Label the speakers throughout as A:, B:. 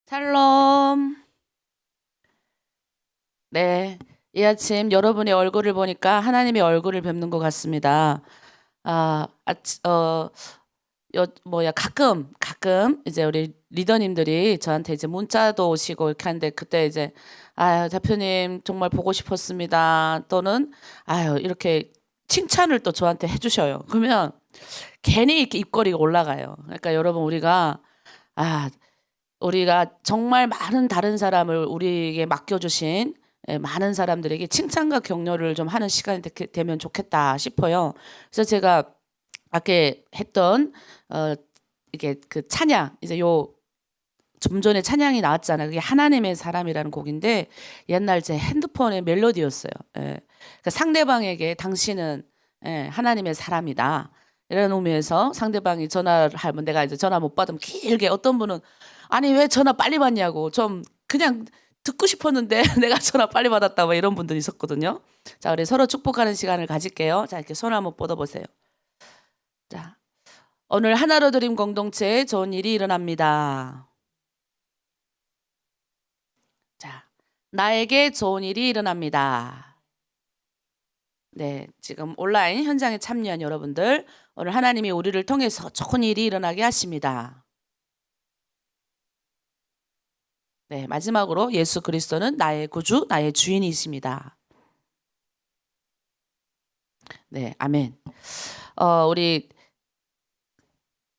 A: 샬롬. 네, 이 아침 여러분의 얼굴을 보니까 하나님의 얼굴을 뵙는 것 같습니다. 가끔 이제 우리 리더님들이 저한테 이제 문자도 오시고 이렇게 하는데 그때 이제 대표님 정말 보고 싶었습니다. 또는 이렇게 칭찬을 또 저한테 해주셔요. 그러면 괜히 이렇게 입꼬리가 올라가요. 그러니까 여러분 우리가 정말 많은 다른 사람을 우리에게 맡겨주신 많은 사람들에게 칭찬과 격려를 좀 하는 시간이 되면 좋겠다 싶어요. 그래서 제가 아까 했던 이게 그 찬양 이제 좀 전에 찬양이 나왔잖아요. 그게 하나님의 사람이라는 곡인데 옛날 제 핸드폰의 멜로디였어요. 그러니까 상대방에게 당신은 하나님의 사람이다. 이런 의미에서 상대방이 전화를 하면 내가 이제 전화 못 받으면 길게 어떤 분은 아니 왜 전화 빨리 받냐고 좀 그냥 듣고 싶었는데 내가 전화 빨리 받았다 뭐 이런 분들이 있었거든요. 자, 우리 서로 축복하는 시간을 가질게요. 자, 이렇게 손 한번 뻗어보세요. 자, 오늘 하나로 드림 공동체에 좋은 일이 일어납니다. 자, 나에게 좋은 일이 일어납니다. 네, 지금 온라인 현장에 참여한 여러분들, 오늘 하나님이 우리를 통해서 좋은 일이 일어나게 하십니다. 네, 마지막으로 예수 그리스도는 나의 구주, 나의 주인이십니다. 네, 아멘. 우리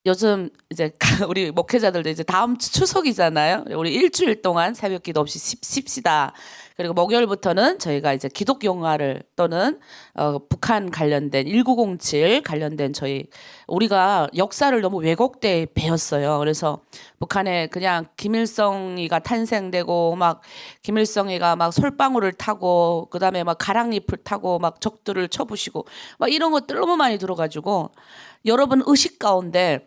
A: 요즘 이제 우리 목회자들도 이제 다음 주 추석이잖아요. 우리 일주일 동안 새벽 기도 없이 쉽시다. 그리고 목요일부터는 저희가 이제 기독 영화를 또는 북한 관련된 1907 관련된 우리가 역사를 너무 왜곡돼 배웠어요. 그래서 북한에 그냥 김일성이가 탄생되고 막 김일성이가 막 솔방울을 타고 그다음에 막 가랑잎을 타고 막 적들을 쳐부시고 막 이런 것들 너무 많이 들어가지고 여러분 의식 가운데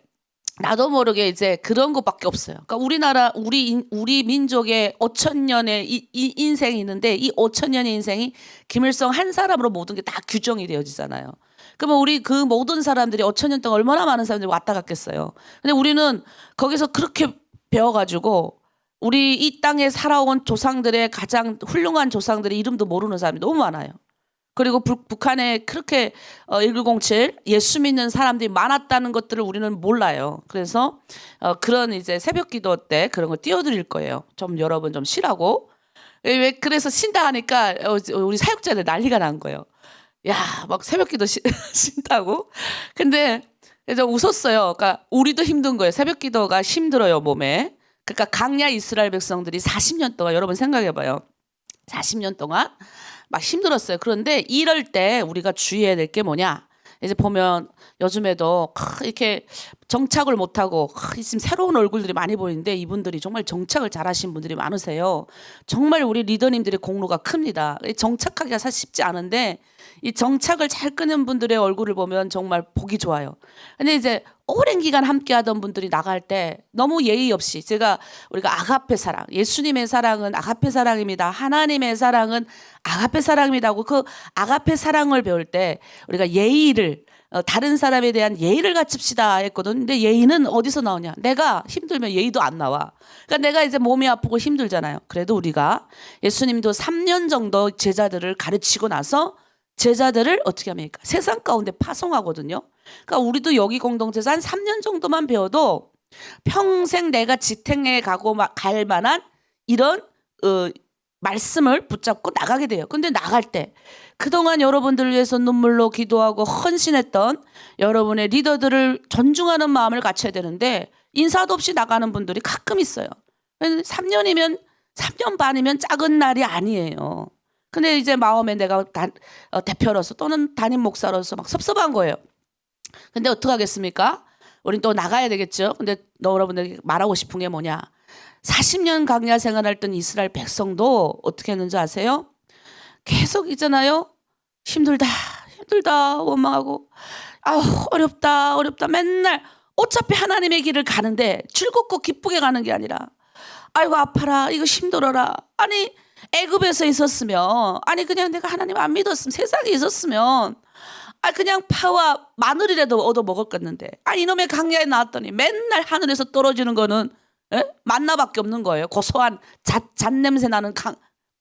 A: 나도 모르게 이제 그런 것밖에 없어요. 그러니까 우리 민족의 5,000년의 이 인생이 있는데 이 5,000년의 인생이 김일성 한 사람으로 모든 게 다 규정이 되어지잖아요. 그러면 우리 그 모든 사람들이 5,000년 동안 얼마나 많은 사람들이 왔다 갔겠어요. 근데 우리는 거기서 그렇게 배워가지고 우리 이 땅에 살아온 조상들의 가장 훌륭한 조상들의 이름도 모르는 사람이 너무 많아요. 그리고 북한에 그렇게 1907 예수 믿는 사람들이 많았다는 것들을 우리는 몰라요. 그래서 그런 이제 새벽 기도 때 그런 거 띄워드릴 거예요. 좀 여러분 좀 쉬라고. 왜 그래서 쉰다 하니까 우리 사역자들 난리가 난 거예요. 야, 막 새벽 기도 쉰다고? 근데 이제 웃었어요. 그러니까 우리도 힘든 거예요. 새벽 기도가 힘들어요, 몸에. 그러니까 강야 이스라엘 백성들이 40년 동안 여러분 생각해 봐요. 40년 동안 막 힘들었어요. 그런데 이럴 때 우리가 주의해야 될 게 뭐냐? 이제 보면 요즘에도 이렇게 정착을 못하고 지금 새로운 얼굴들이 많이 보이는데 이분들이 정말 정착을 잘하신 분들이 많으세요. 정말 우리 리더님들의 공로가 큽니다. 정착하기가 사실 쉽지 않은데 이 정착을 잘 끄는 분들의 얼굴을 보면 정말 보기 좋아요. 근데 이제 오랜 기간 함께 하던 분들이 나갈 때 너무 예의 없이 우리가 아가페 사랑, 예수님의 사랑은 아가페 사랑입니다. 하나님의 사랑은 아가페 사랑입니다 하고 그 아가페 사랑을 배울 때 우리가 예의를 다른 사람에 대한 예의를 갖춥시다 했거든. 근데 예의는 어디서 나오냐? 내가 힘들면 예의도 안 나와. 그러니까 내가 이제 몸이 아프고 힘들잖아요. 그래도 우리가 예수님도 3년 정도 제자들을 가르치고 나서 제자들을 어떻게 합니까? 세상 가운데 파송하거든요. 그러니까 우리도 여기 공동체에서 한 3년 정도만 배워도 평생 내가 지탱해 갈 만한 이런 말씀을 붙잡고 나가게 돼요. 근데 나갈 때 그동안 여러분들을 위해서 눈물로 기도하고 헌신했던 여러분의 리더들을 존중하는 마음을 갖춰야 되는데 인사도 없이 나가는 분들이 가끔 있어요. 3년 반이면 작은 날이 아니에요. 근데 이제 마음에 내가 대표로서 또는 담임 목사로서 막 섭섭한 거예요. 근데 어떡하겠습니까? 우린 또 나가야 되겠죠. 근데 여러분들에게 말하고 싶은 게 뭐냐? 40년 강야 생활했던 이스라엘 백성도 어떻게 했는지 아세요? 계속 있잖아요. 힘들다 원망하고 어렵다 맨날 어차피 하나님의 길을 가는데 즐겁고 기쁘게 가는 게 아니라 아이고 아파라 이거 힘들어라. 아니 애굽에서 있었으면 그냥 내가 하나님 안 믿었으면 세상에 있었으면 그냥 파와 마늘이라도 얻어 먹었겠는데 이놈의 강야에 나왔더니 맨날 하늘에서 떨어지는 거는 예? 만나밖에 없는 거예요. 고소한 잔냄새 나는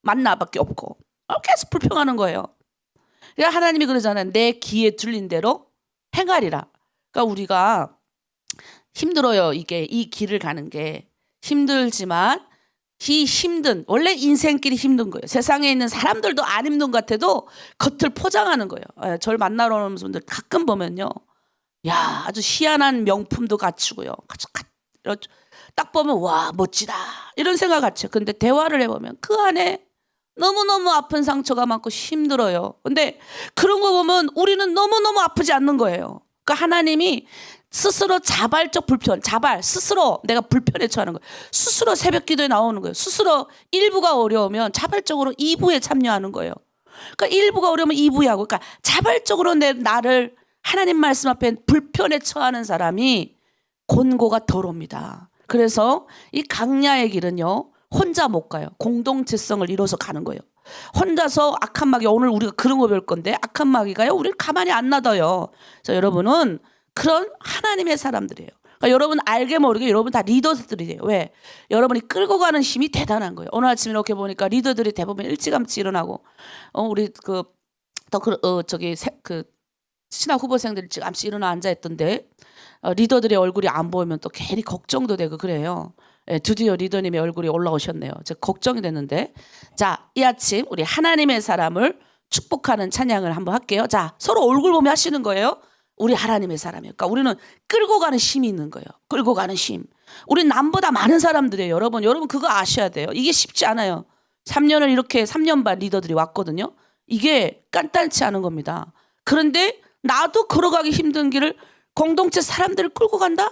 A: 만나밖에 없고 계속 불평하는 거예요. 그러니까 하나님이 그러잖아요. 내 귀에 들린 대로 행하리라. 그러니까 우리가 힘들어요. 이게 이 길을 가는 게 힘들지만 원래 인생길이 힘든 거예요. 세상에 있는 사람들도 안 힘든 것 같아도 겉을 포장하는 거예요. 절 만나러 오는 분들 가끔 보면요. 야, 아주 희한한 명품도 갖추고요. 딱 보면 와, 멋지다. 이런 생각 같죠. 근데 대화를 해보면 그 안에 너무너무 아픈 상처가 많고 힘들어요. 근데 그런 거 보면 우리는 너무너무 아프지 않는 거예요. 그러니까 하나님이 스스로 자발적 스스로 내가 불편에 처하는 거예요. 스스로 새벽 기도에 나오는 거예요. 스스로 1부가 어려우면 자발적으로 2부에 참여하는 거예요. 그러니까 1부가 어려우면 2부에 하고, 그러니까 자발적으로 나를 하나님 말씀 앞에 불편에 처하는 사람이 곤고가 덜 옵니다. 그래서 이 강야의 길은요, 혼자 못 가요. 공동체성을 이뤄서 가는 거예요. 혼자서 악한 마귀, 오늘 우리가 그런 거 배울 건데, 악한 마귀가요, 우리를 가만히 안 놔둬요. 그래서 여러분은 그런 하나님의 사람들이에요. 그러니까 여러분 알게 모르게 여러분 다 리더들이에요. 왜? 여러분이 끌고 가는 힘이 대단한 거예요. 오늘 아침 이렇게 보니까 리더들이 대부분 일찌감치 일어나고, 우리 신학 후보생들이 일찌감치 일어나 앉아있던데, 리더들의 얼굴이 안 보이면 또 괜히 걱정도 되고 그래요. 예, 드디어 리더님의 얼굴이 올라오셨네요. 제가 걱정이 됐는데, 자, 이 아침 우리 하나님의 사람을 축복하는 찬양을 한번 할게요. 자, 서로 얼굴 보며 하시는 거예요. 우리 하나님의 사람이에요. 그러니까 우리는 끌고 가는 힘이 있는 거예요. 끌고 가는 힘. 우리 남보다 많은 사람들이에요. 여러분 그거 아셔야 돼요. 이게 쉽지 않아요. 3년을 이렇게 3년 반 리더들이 왔거든요. 이게 깐딴치 않은 겁니다. 그런데 나도 걸어가기 힘든 길을 공동체 사람들을 끌고 간다?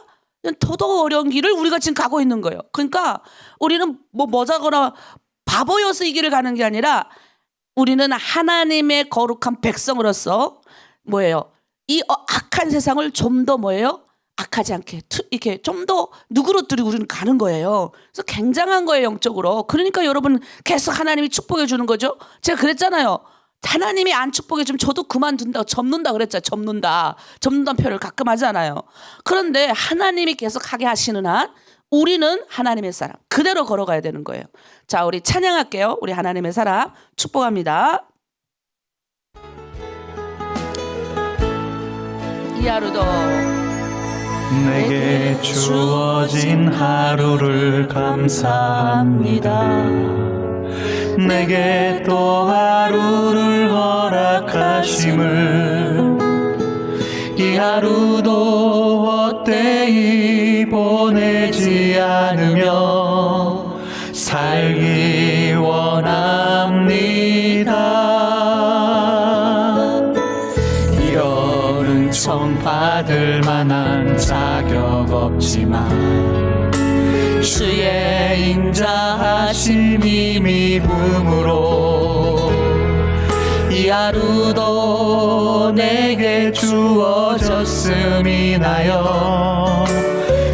A: 더더욱 어려운 길을 우리가 지금 가고 있는 거예요. 그러니까 우리는 뭐자거나 바보여서 이 길을 가는 게 아니라 우리는 하나님의 거룩한 백성으로서 뭐예요? 이 악한 세상을 좀 더 뭐예요? 악하지 않게 이렇게 좀 더 누그러뜨리고 우리는 가는 거예요. 그래서 굉장한 거예요, 영적으로. 그러니까 여러분 계속 하나님이 축복해 주는 거죠. 제가 그랬잖아요. 하나님이 안 축복해 주면 저도 그만둔다, 접는다 그랬잖아요. 접는다는 표현을 가끔 하잖아요. 그런데 하나님이 계속 하게 하시는 한 우리는 하나님의 사람 그대로 걸어가야 되는 거예요. 자, 우리 찬양할게요. 우리 하나님의 사람 축복합니다. 이 하루도
B: 내게 주어진 하루를 감사합니다. 내게 또 하루를 허락하심을, 이 하루도 헛되이 보내지 않으며 살기 원합니다. 받을 만한 자격 없지만 주의 인자하심이 믿음으로 이 하루도 내게 주어졌음이나여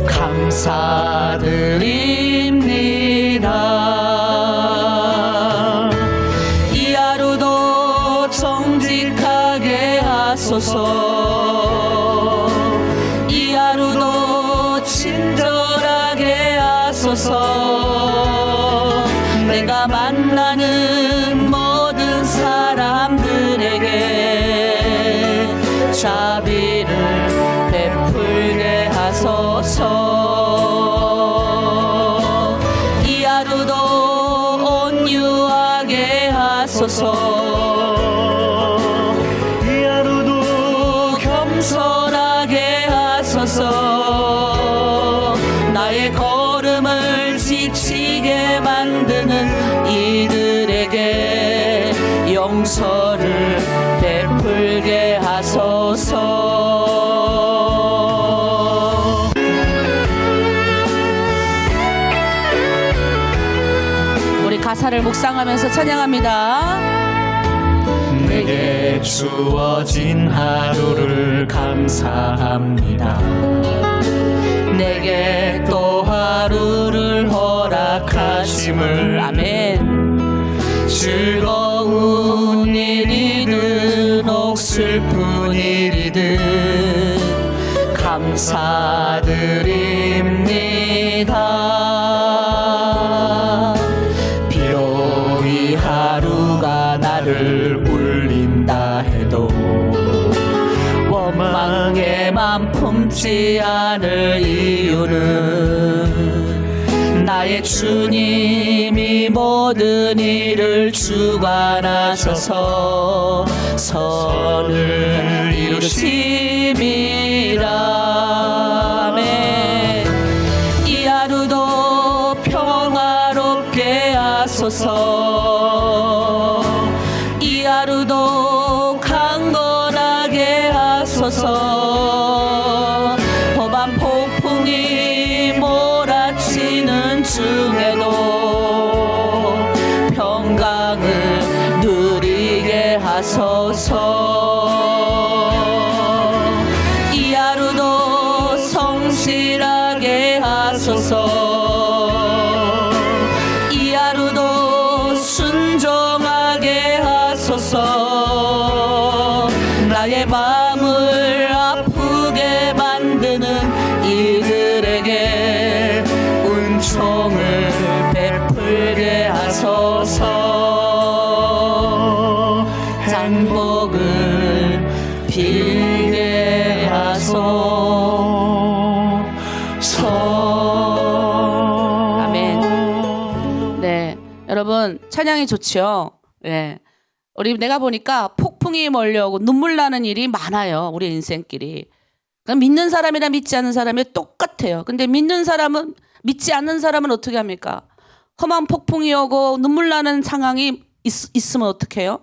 B: 감사드립니다. 이 하루도 정직하게 하소서. 내가 만나는 모든 사람들에게 자비를 베풀게 하소서. 이 하루도 온유하게 하소서. 이 하루도 겸손하게 하소서. 나의 걸음을 지치게 만드는 이들에게 용서를 베풀게 하소서. 우리 가사를 묵상하면서 찬양합니다. 내게 주어진 하루를 감사합니다. 내게 또 하루를 허락하심을,
A: 아멘.
B: 즐거운 일이든 옥슬픈 일이든 감사드립니다. 하늘을 울린다 해도 원망에만 품지 않을 이유는 나의 주님이 모든 일을 주관하셔서 선을 이루심이라. 아멘. 이 하루도 평화롭게 하소서. 이 하루도 강건하게 하소서. 험한 폭풍이 몰아치는 중에도 평강을 누리게 하소서. 이 하루도 성실하게 하소서. 이 하루도 순종하게 하소서. 나의 마음을 아프게 만드는 이들에게 은총을 베풀게 하소서. 행복을 빌게 하소서.
A: 아멘. 네, 여러분 찬양이 좋지요. 네, 내가 보니까 폭풍이 몰려오고 눈물 나는 일이 많아요. 우리 인생길이. 그러니까 믿는 사람이랑 믿지 않는 사람이 똑같아요. 근데 믿는 사람은, 믿지 않는 사람은 어떻게 합니까? 험한 폭풍이 오고 눈물 나는 상황이 있으면 어떻게 해요?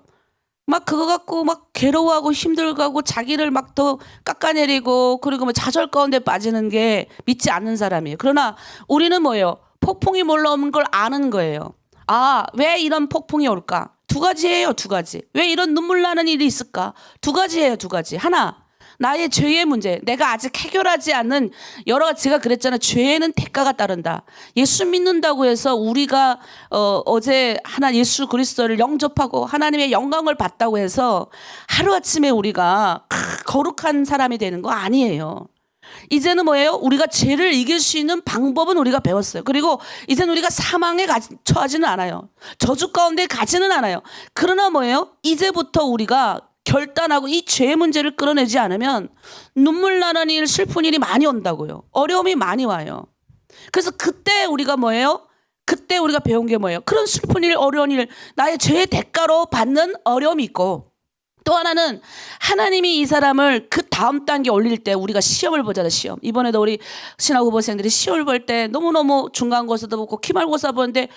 A: 막 그거 갖고 막 괴로워하고 힘들고 자기를 막 더 깎아내리고, 그리고 뭐 좌절 가운데 빠지는 게 믿지 않는 사람이에요. 그러나 우리는 뭐예요? 폭풍이 몰려오는 걸 아는 거예요. 아, 왜 이런 폭풍이 올까? 두 가지예요, 두 가지. 왜 이런 눈물 나는 일이 있을까? 두 가지예요, 두 가지. 하나, 나의 죄의 문제. 내가 아직 해결하지 않는 여러 가지. 제가 그랬잖아요. 죄에는 대가가 따른다. 예수 믿는다고 해서 우리가 어제 예수 그리스도를 영접하고 하나님의 영광을 받다고 해서 하루아침에 우리가 거룩한 사람이 되는 거 아니에요. 이제는 뭐예요? 우리가 죄를 이길 수 있는 방법은 우리가 배웠어요. 그리고 이제는 우리가 사망에 처하지는 않아요. 저주 가운데 가지는 않아요. 그러나 뭐예요? 이제부터 우리가 결단하고 이 죄의 문제를 끌어내지 않으면 눈물 나는 일, 슬픈 일이 많이 온다고요. 어려움이 많이 와요. 그래서 그때 우리가 뭐예요? 그때 우리가 배운 게 뭐예요? 그런 슬픈 일, 어려운 일, 나의 죄의 대가로 받는 어려움이 있고, 또 하나는 하나님이 이 사람을 그 다음 단계 올릴 때 우리가 시험을 보잖아요. 시험. 이번에도 우리 신학 후보생들이 시험을 볼 때 너무너무 중간고사도 보고 기말고사 보는데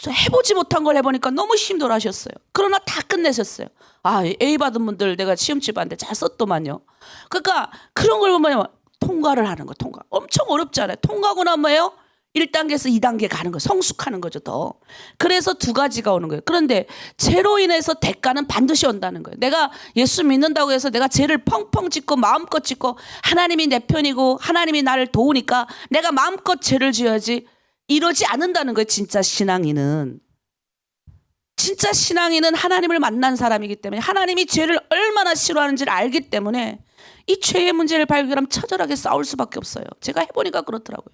A: 해보지 못한 걸 해보니까 너무 힘들어 하셨어요. 그러나 다 끝내셨어요. 아, A 받은 분들 내가 시험지 봤는데 잘 썼더만요. 그러니까 그런 걸 보면 통과를 하는 거, 통과. 엄청 어렵잖아요. 통과하고 나면 뭐예요? 1단계에서 2단계 가는 거예요. 성숙하는 거죠, 더. 그래서 두 가지가 오는 거예요. 그런데 죄로 인해서 대가는 반드시 온다는 거예요. 내가 예수 믿는다고 해서 내가 죄를 펑펑 짓고 마음껏 짓고 하나님이 내 편이고 하나님이 나를 도우니까 내가 마음껏 죄를 지어야지, 이러지 않는다는 거예요. 진짜 신앙인은. 진짜 신앙인은 하나님을 만난 사람이기 때문에, 하나님이 죄를 얼마나 싫어하는지를 알기 때문에 이 죄의 문제를 발견하면 처절하게 싸울 수밖에 없어요. 제가 해보니까 그렇더라고요.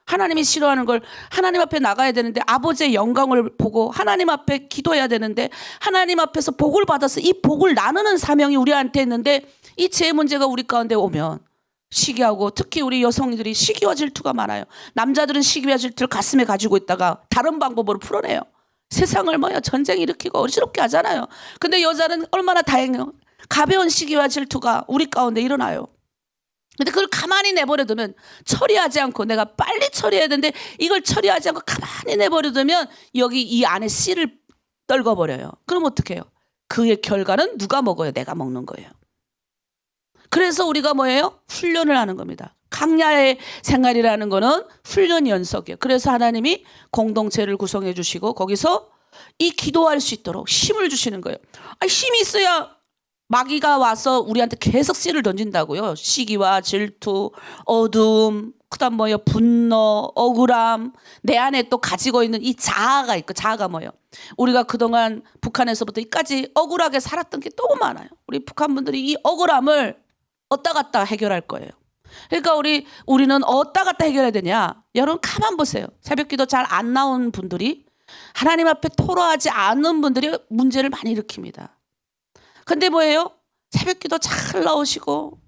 A: 하나님이 싫어하는 걸 하나님 앞에 나가야 되는데, 아버지의 영광을 보고 하나님 앞에 기도해야 되는데, 하나님 앞에서 복을 받아서 이 복을 나누는 사명이 우리한테 있는데, 이 죄의 문제가 우리 가운데 오면 시기하고, 특히 우리 여성들이 시기와 질투가 많아요. 남자들은 시기와 질투를 가슴에 가지고 있다가 다른 방법으로 풀어내요. 세상을 전쟁 일으키고 어지럽게 하잖아요. 근데 여자는 얼마나 다행해요. 가벼운 시기와 질투가 우리 가운데 일어나요. 근데 그걸 가만히 내버려두면, 처리하지 않고, 내가 빨리 처리해야 되는데 이걸 처리하지 않고 가만히 내버려두면 여기 이 안에 씨를 떨궈버려요. 그럼 어떡해요? 그의 결과는 누가 먹어요? 내가 먹는 거예요. 그래서 우리가 뭐예요? 훈련을 하는 겁니다. 강야의 생활이라는 거는 훈련 연속이에요. 그래서 하나님이 공동체를 구성해 주시고 거기서 이 기도할 수 있도록 힘을 주시는 거예요. 힘이 있어야 마귀가 와서 우리한테 계속 씨를 던진다고요. 시기와 질투, 어둠, 그다음 분노, 억울함, 내 안에 또 가지고 있는 이 자아가 있고, 자아가 우리가 그동안 북한에서부터 이까지 억울하게 살았던 게 너무 많아요. 우리 북한 분들이 이 억울함을 어디다 갖다 해결할 거예요. 그러니까 우리는 어디다 갖다 해결해야 되냐? 여러분 가만 보세요. 새벽기도 잘 안 나온 분들이 하나님 앞에 토로하지 않는 분들이 문제를 많이 일으킵니다. 근데 뭐예요? 새벽기도 잘 나오시고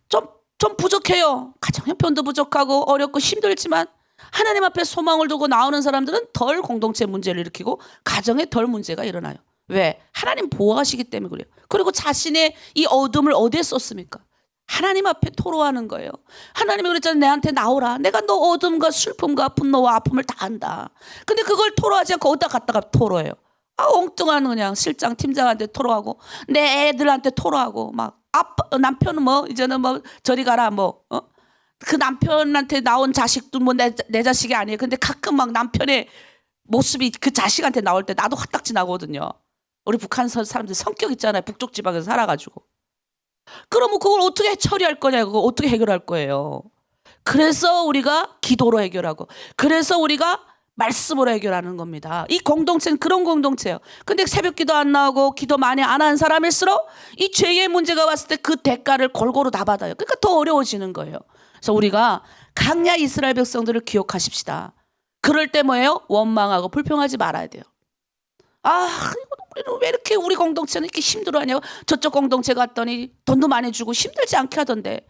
A: 좀 부족해요. 가정 형편도 부족하고 어렵고 힘들지만 하나님 앞에 소망을 두고 나오는 사람들은 덜 공동체 문제를 일으키고 가정에 덜 문제가 일어나요. 왜? 하나님 보호하시기 때문에 그래요. 그리고 자신의 이 어둠을 어디에 쏟습니까? 하나님 앞에 토로하는 거예요. 하나님이 그랬잖아요. 내한테 나오라. 내가 너 어둠과 슬픔과 분노와 아픔을 다 안다. 근데 그걸 토로하지 않고 어디다 갖다가 토로해요. 엉뚱한 그냥 실장 팀장한테 토로하고 내 애들한테 토로하고 막 아빠 남편은 뭐 이제는 뭐 저리 가라 그 남편한테 나온 자식도 뭐 내 자식이 아니에요. 근데 가끔 막 남편의 모습이 그 자식한테 나올 때 나도 화딱지 나거든요. 우리 북한 사람들 성격 있잖아요. 북쪽 지방에서 살아가지고. 그러면 그걸 어떻게 처리할 거냐, 그걸 어떻게 해결할 거예요. 그래서 우리가 기도로 해결하고, 그래서 우리가 말씀으로 해결하는 겁니다. 이 공동체는 그런 공동체예요. 근데 새벽 기도 안 나오고 기도 많이 안 하는 사람일수록 이 죄의 문제가 왔을 때 그 대가를 골고루 다 받아요. 그러니까 더 어려워지는 거예요. 그래서 우리가 강야 이스라엘 백성들을 기억하십시다. 그럴 때 뭐예요? 원망하고 불평하지 말아야 돼요. 우리는 왜 이렇게 우리 공동체는 이렇게 힘들어하냐고. 저쪽 공동체 갔더니 돈도 많이 주고 힘들지 않게 하던데.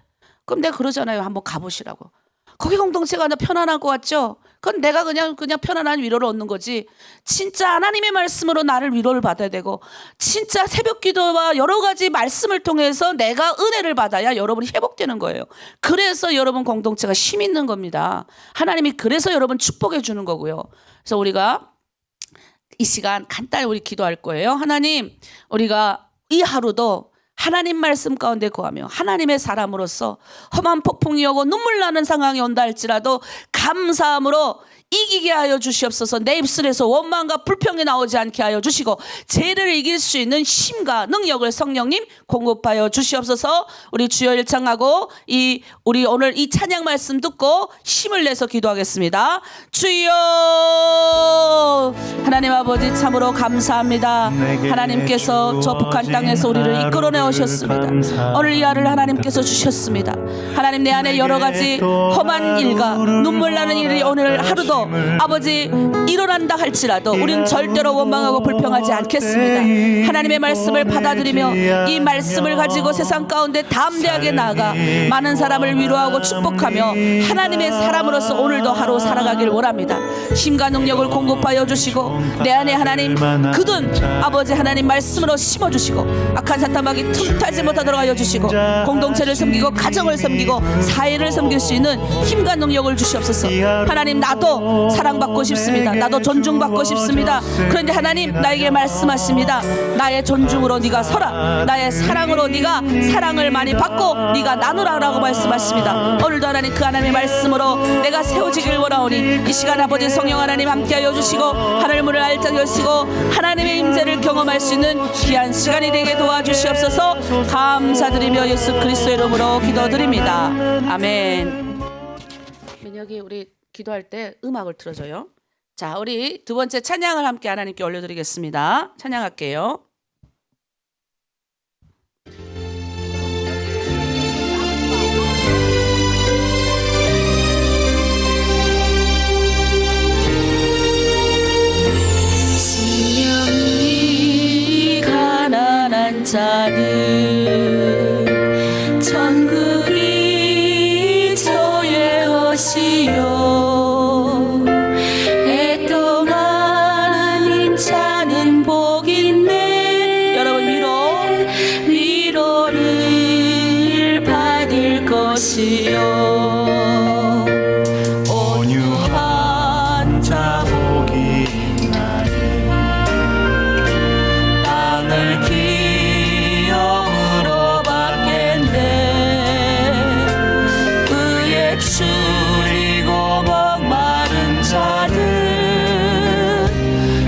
A: 그럼 내가 그러잖아요. 한번 가보시라고. 거기 공동체가 편안한 것 같죠? 그건 내가 그냥 편안한 위로를 얻는 거지. 진짜 하나님의 말씀으로 나를 위로를 받아야 되고, 진짜 새벽 기도와 여러 가지 말씀을 통해서 내가 은혜를 받아야 여러분이 회복되는 거예요. 그래서 여러분 공동체가 힘 있는 겁니다. 하나님이 그래서 여러분 축복해 주는 거고요. 그래서 우리가 이 시간 간단히 우리 기도할 거예요. 하나님, 우리가 이 하루도 하나님 말씀 가운데 거하며 하나님의 사람으로서 험한 폭풍이 오고 눈물 나는 상황이 온다 할지라도 감사함으로 이기게 하여 주시옵소서. 내 입술에서 원망과 불평이 나오지 않게 하여 주시고 죄를 이길 수 있는 힘과 능력을 성령님 공급하여 주시옵소서. 우리 주여 일창하고 우리 오늘 이 찬양 말씀 듣고 힘을 내서 기도하겠습니다. 주여, 하나님 아버지 참으로 감사합니다. 하나님께서 저 북한 땅에서 우리를 이끌어내 오셨습니다. 오늘 이 하루를 하나님께서 주셨습니다. 하나님, 내 안에 여러 가지 험한 일과 눈물 나는 일이 오늘 하루도 아버지 일어난다 할지라도 우리는 절대로 원망하고 불평하지 않겠습니다. 하나님의 말씀을 받아들이며 이 말씀을 가지고 세상 가운데 담대하게 나아가 많은 사람을 위로하고 축복하며 하나님의 사람으로서 오늘도 하루 살아가길 원합니다. 힘과 능력을 공급하여 주시고 내 안에 하나님 굳은 아버지 하나님 말씀으로 심어주시고 악한 사탄마귀 틈타지 못하도록 하여 주시고 공동체를 섬기고 가정을 섬기고 사회를 섬길 수 있는 힘과 능력을 주시옵소서. 하나님, 나도 사랑받고 싶습니다. 나도 존중받고 싶습니다. 그런데 하나님, 나에게 말씀하십니다. 나의 존중으로 네가 서라. 나의 사랑으로 네가 사랑을 많이 받고 네가 나누라라고 말씀하십니다. 오늘도 하나님 그 하나님의 말씀으로 내가 세워지길 원하오니 이 시간 아버지 성령 하나님 함께하여 주시고 하늘문을 알짝 여시고 하나님의 임재를 경험할 수 있는 귀한 시간이 되게 도와주시옵소서. 감사드리며 예수 그리스도의 이름으로 기도드립니다. 아멘. 여기 우리 기도할 때 음악을 틀어줘요. 자, 우리 두 번째 찬양을 함께 하나님께 올려드리겠습니다. 찬양할게요.
B: 이 가난한 자는 천국이 저의 것이요 온유한 자 복이 있나니 땅을 기업으로 받겠네. 의에 추리고 목마른 자는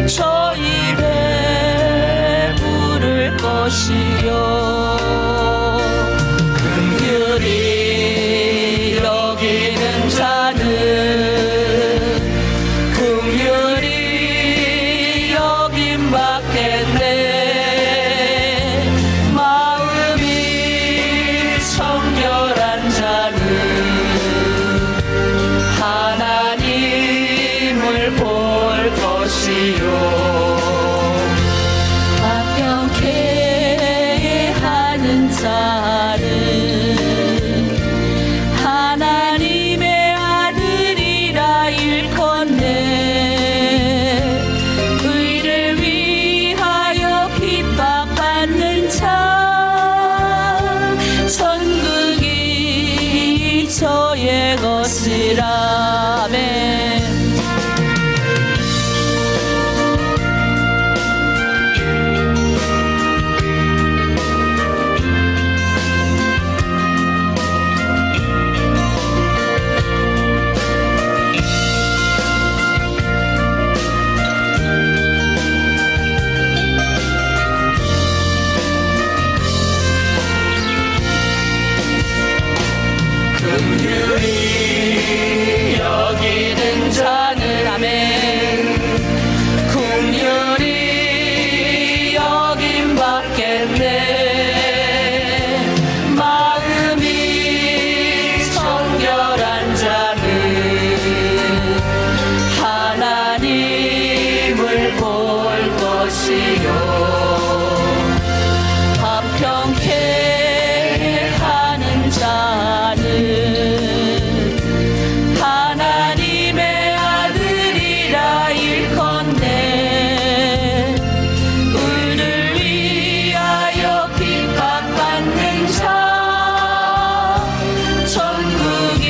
B: 저 입에 부를 것이요 것이요 화평케 하는 자는 하나님의 아들이라 일컫네 의를 위하여 핍박받는 자 천국이 저의 것이라 아멘. 긍휼히 여기는 자는 아멘 긍휼히 여김 받겠네 마음이 청결한 자는 하나님을 볼 것이요 화평케 하는 자는 하나님의 아들이라 일컫네 의를 위하여 핍박받는 자 천국이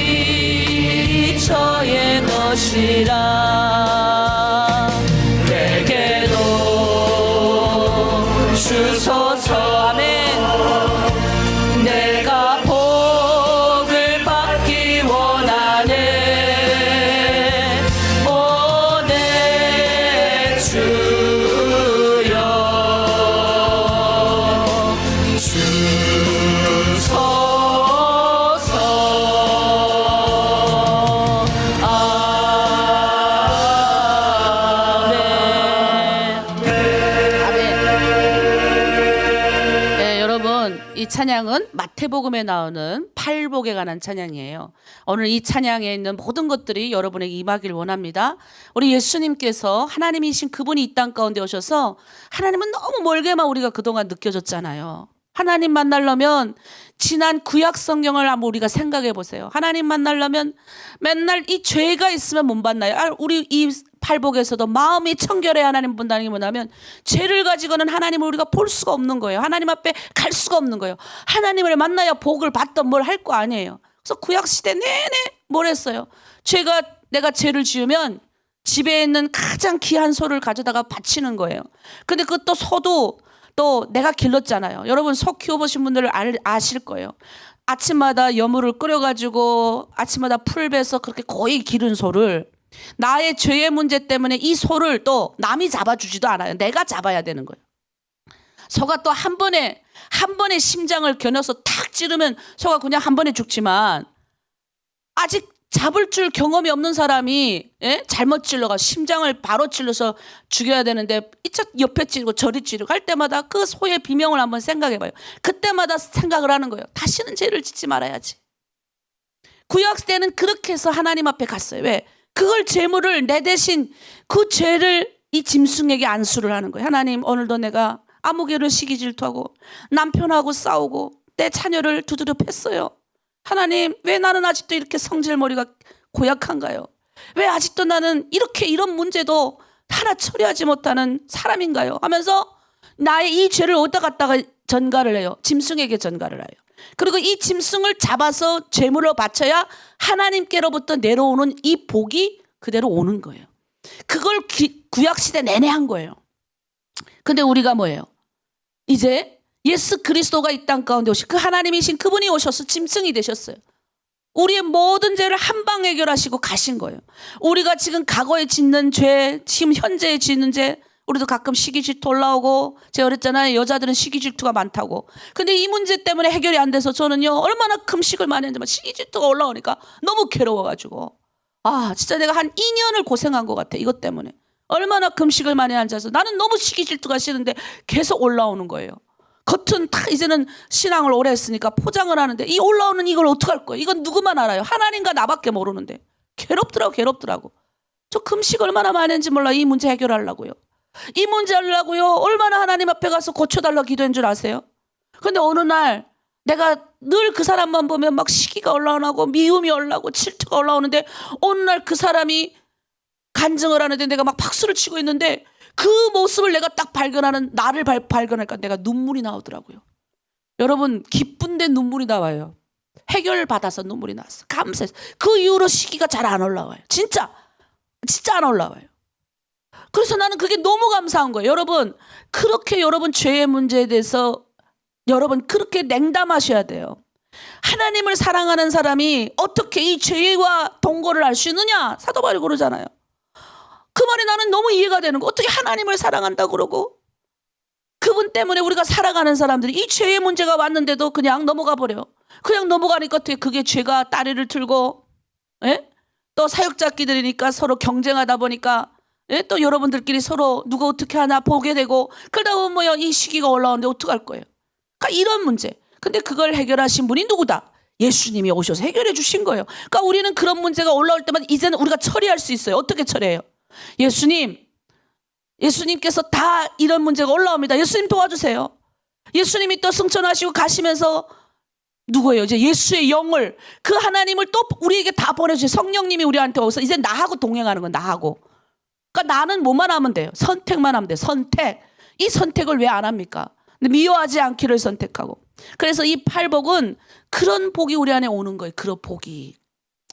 B: 저의 것이라 내게도 주소서 아멘 내가 복을 받기 원하네 오 내 주여 주소서
A: 이 찬양은 마태복음에 나오는 팔복에 관한 찬양이에요. 오늘 이 찬양에 있는 모든 것들이 여러분에게 임하기를 원합니다. 우리 예수님께서 하나님이신 그분이 이 땅 가운데 오셔서 하나님은 너무 멀게만 우리가 그동안 느껴졌잖아요. 하나님 만나려면 지난 구약 성경을 한번 우리가 생각해 보세요. 하나님 만나려면 맨날 이 죄가 있으면 못 만나요. 우리 이 팔복에서도 마음이 청결해야 하나님 본다는 게 뭐냐면 죄를 가지고는 하나님을 우리가 볼 수가 없는 거예요. 하나님 앞에 갈 수가 없는 거예요. 하나님을 만나야 복을 받던 뭘 할 거 아니에요. 그래서 구약 시대 내내 뭘 했어요. 내가 죄를 지으면 집에 있는 가장 귀한 소를 가져다가 바치는 거예요. 근데 그것도 소도 또 내가 길렀잖아요. 여러분 소 키워보신 분들은 아실 거예요. 아침마다 여물을 끓여가지고 아침마다 풀 베서 그렇게 거의 기른 소를 나의 죄의 문제 때문에 이 소를 또 남이 잡아주지도 않아요. 내가 잡아야 되는 거예요. 소가 또 한 번에 심장을 겨눠서 탁 찌르면 소가 그냥 한 번에 죽지만 아직 잡을 줄 경험이 없는 사람이 잘못 찔러가 심장을 바로 찔러서 죽여야 되는데 이쪽 옆에 찌르고 저리 찌르고 할 때마다 그 소의 비명을 한번 생각해 봐요. 그때마다 생각을 하는 거예요. 다시는 죄를 짓지 말아야지. 구약 때는 그렇게 해서 하나님 앞에 갔어요. 왜? 그걸 제물을 내 대신 그 죄를 이 짐승에게 안수를 하는 거예요. 하나님 오늘도 내가 아무개를 시기 질투하고 남편하고 싸우고 내 자녀를 두드려 팼어요. 하나님 왜 나는 아직도 이렇게 성질머리가 고약한가요? 왜 아직도 나는 이런 문제도 하나 처리하지 못하는 사람인가요? 하면서 나의 이 죄를 어디다 갖다가 전가를 해요. 짐승에게 전가를 해요. 그리고 이 짐승을 잡아서 제물로 바쳐야 하나님께로부터 내려오는 이 복이 그대로 오는 거예요. 그걸 구약시대 내내 한 거예요. 근데 우리가 뭐예요? 이제 예수 그리스도가 이 땅 가운데 오신 그 하나님이신 그분이 오셔서 짐승이 되셨어요. 우리의 모든 죄를 한방 해결하시고 가신 거예요. 우리가 지금 과거에 짓는 죄, 지금 현재에 짓는 죄, 우리도 가끔 시기 질투 올라오고 제가 그랬잖아요. 여자들은 시기 질투가 많다고. 근데 이 문제 때문에 해결이 안 돼서 저는요 얼마나 금식을 많이 했는데 시기 질투가 올라오니까 너무 괴로워가지고 진짜 내가 한 2년을 고생한 것 같아. 이것 때문에 얼마나 금식을 많이 앉아서 나는 너무 시기 질투가 싫은데 계속 올라오는 거예요. 겉은 다 이제는 신앙을 오래 했으니까 포장을 하는데 이 올라오는 이걸 어떡할 거예요? 이건 누구만 알아요? 하나님과 나밖에 모르는데 괴롭더라고. 저 금식 얼마나 많이 했는지 몰라. 이 문제 해결하려고요. 이 문제 하려고요. 얼마나 하나님 앞에 가서 고쳐달라 기도한 줄 아세요? 근데 어느 날 내가 늘 그 사람만 보면 막 시기가 올라오고 미움이 올라오고 질투가 올라오는데 어느 날 그 사람이 간증을 하는데 내가 막 박수를 치고 있는데 그 모습을 내가 딱 발견하는 나를 발견하니까 내가 눈물이 나오더라고요. 여러분 기쁜데 눈물이 나와요. 해결받아서 눈물이 나왔어. 감사해서. 그 이후로 시기가 잘 안 올라와요. 진짜 안 올라와요. 그래서 나는 그게 너무 감사한 거예요. 여러분 그렇게 여러분 죄의 문제에 대해서 여러분 그렇게 냉담하셔야 돼요. 하나님을 사랑하는 사람이 어떻게 이 죄와 동거를 할 수 있느냐? 사도 바울이 그러잖아요. 그 말이 나는 너무 이해가 되는 거. 어떻게 하나님을 사랑한다고 그러고 그분 때문에 우리가 살아가는 사람들이 이 죄의 문제가 왔는데도 그냥 넘어가 버려. 그냥 넘어가니까 어떻게 그게 죄가 다리를 틀고 또 사역자끼들이니까 서로 경쟁하다 보니까 또 여러분들끼리 서로 누가 어떻게 하나 보게 되고 그러다 보면 뭐요 이 시기가 올라오는데 어떡할 거예요. 그러니까 이런 문제. 근데 그걸 해결하신 분이 누구다? 예수님이 오셔서 해결해 주신 거예요. 그러니까 우리는 그런 문제가 올라올 때마다 이제는 우리가 처리할 수 있어요. 어떻게 처리해요? 예수님께서 다 이런 문제가 올라옵니다. 예수님 도와주세요. 예수님이 또 승천하시고 가시면서 누구예요? 이제 예수의 영을 그 하나님을 또 우리에게 다 보내주세요. 성령님이 우리한테 오셔서 이제 나하고 동행하는 건 나하고. 그러니까 나는 뭐만 하면 돼요. 선택만 하면 돼요. 선택. 이 선택을 왜 안 합니까? 근데 미워하지 않기를 선택하고. 그래서 이 팔복은 그런 복이 우리 안에 오는 거예요. 그런 복이.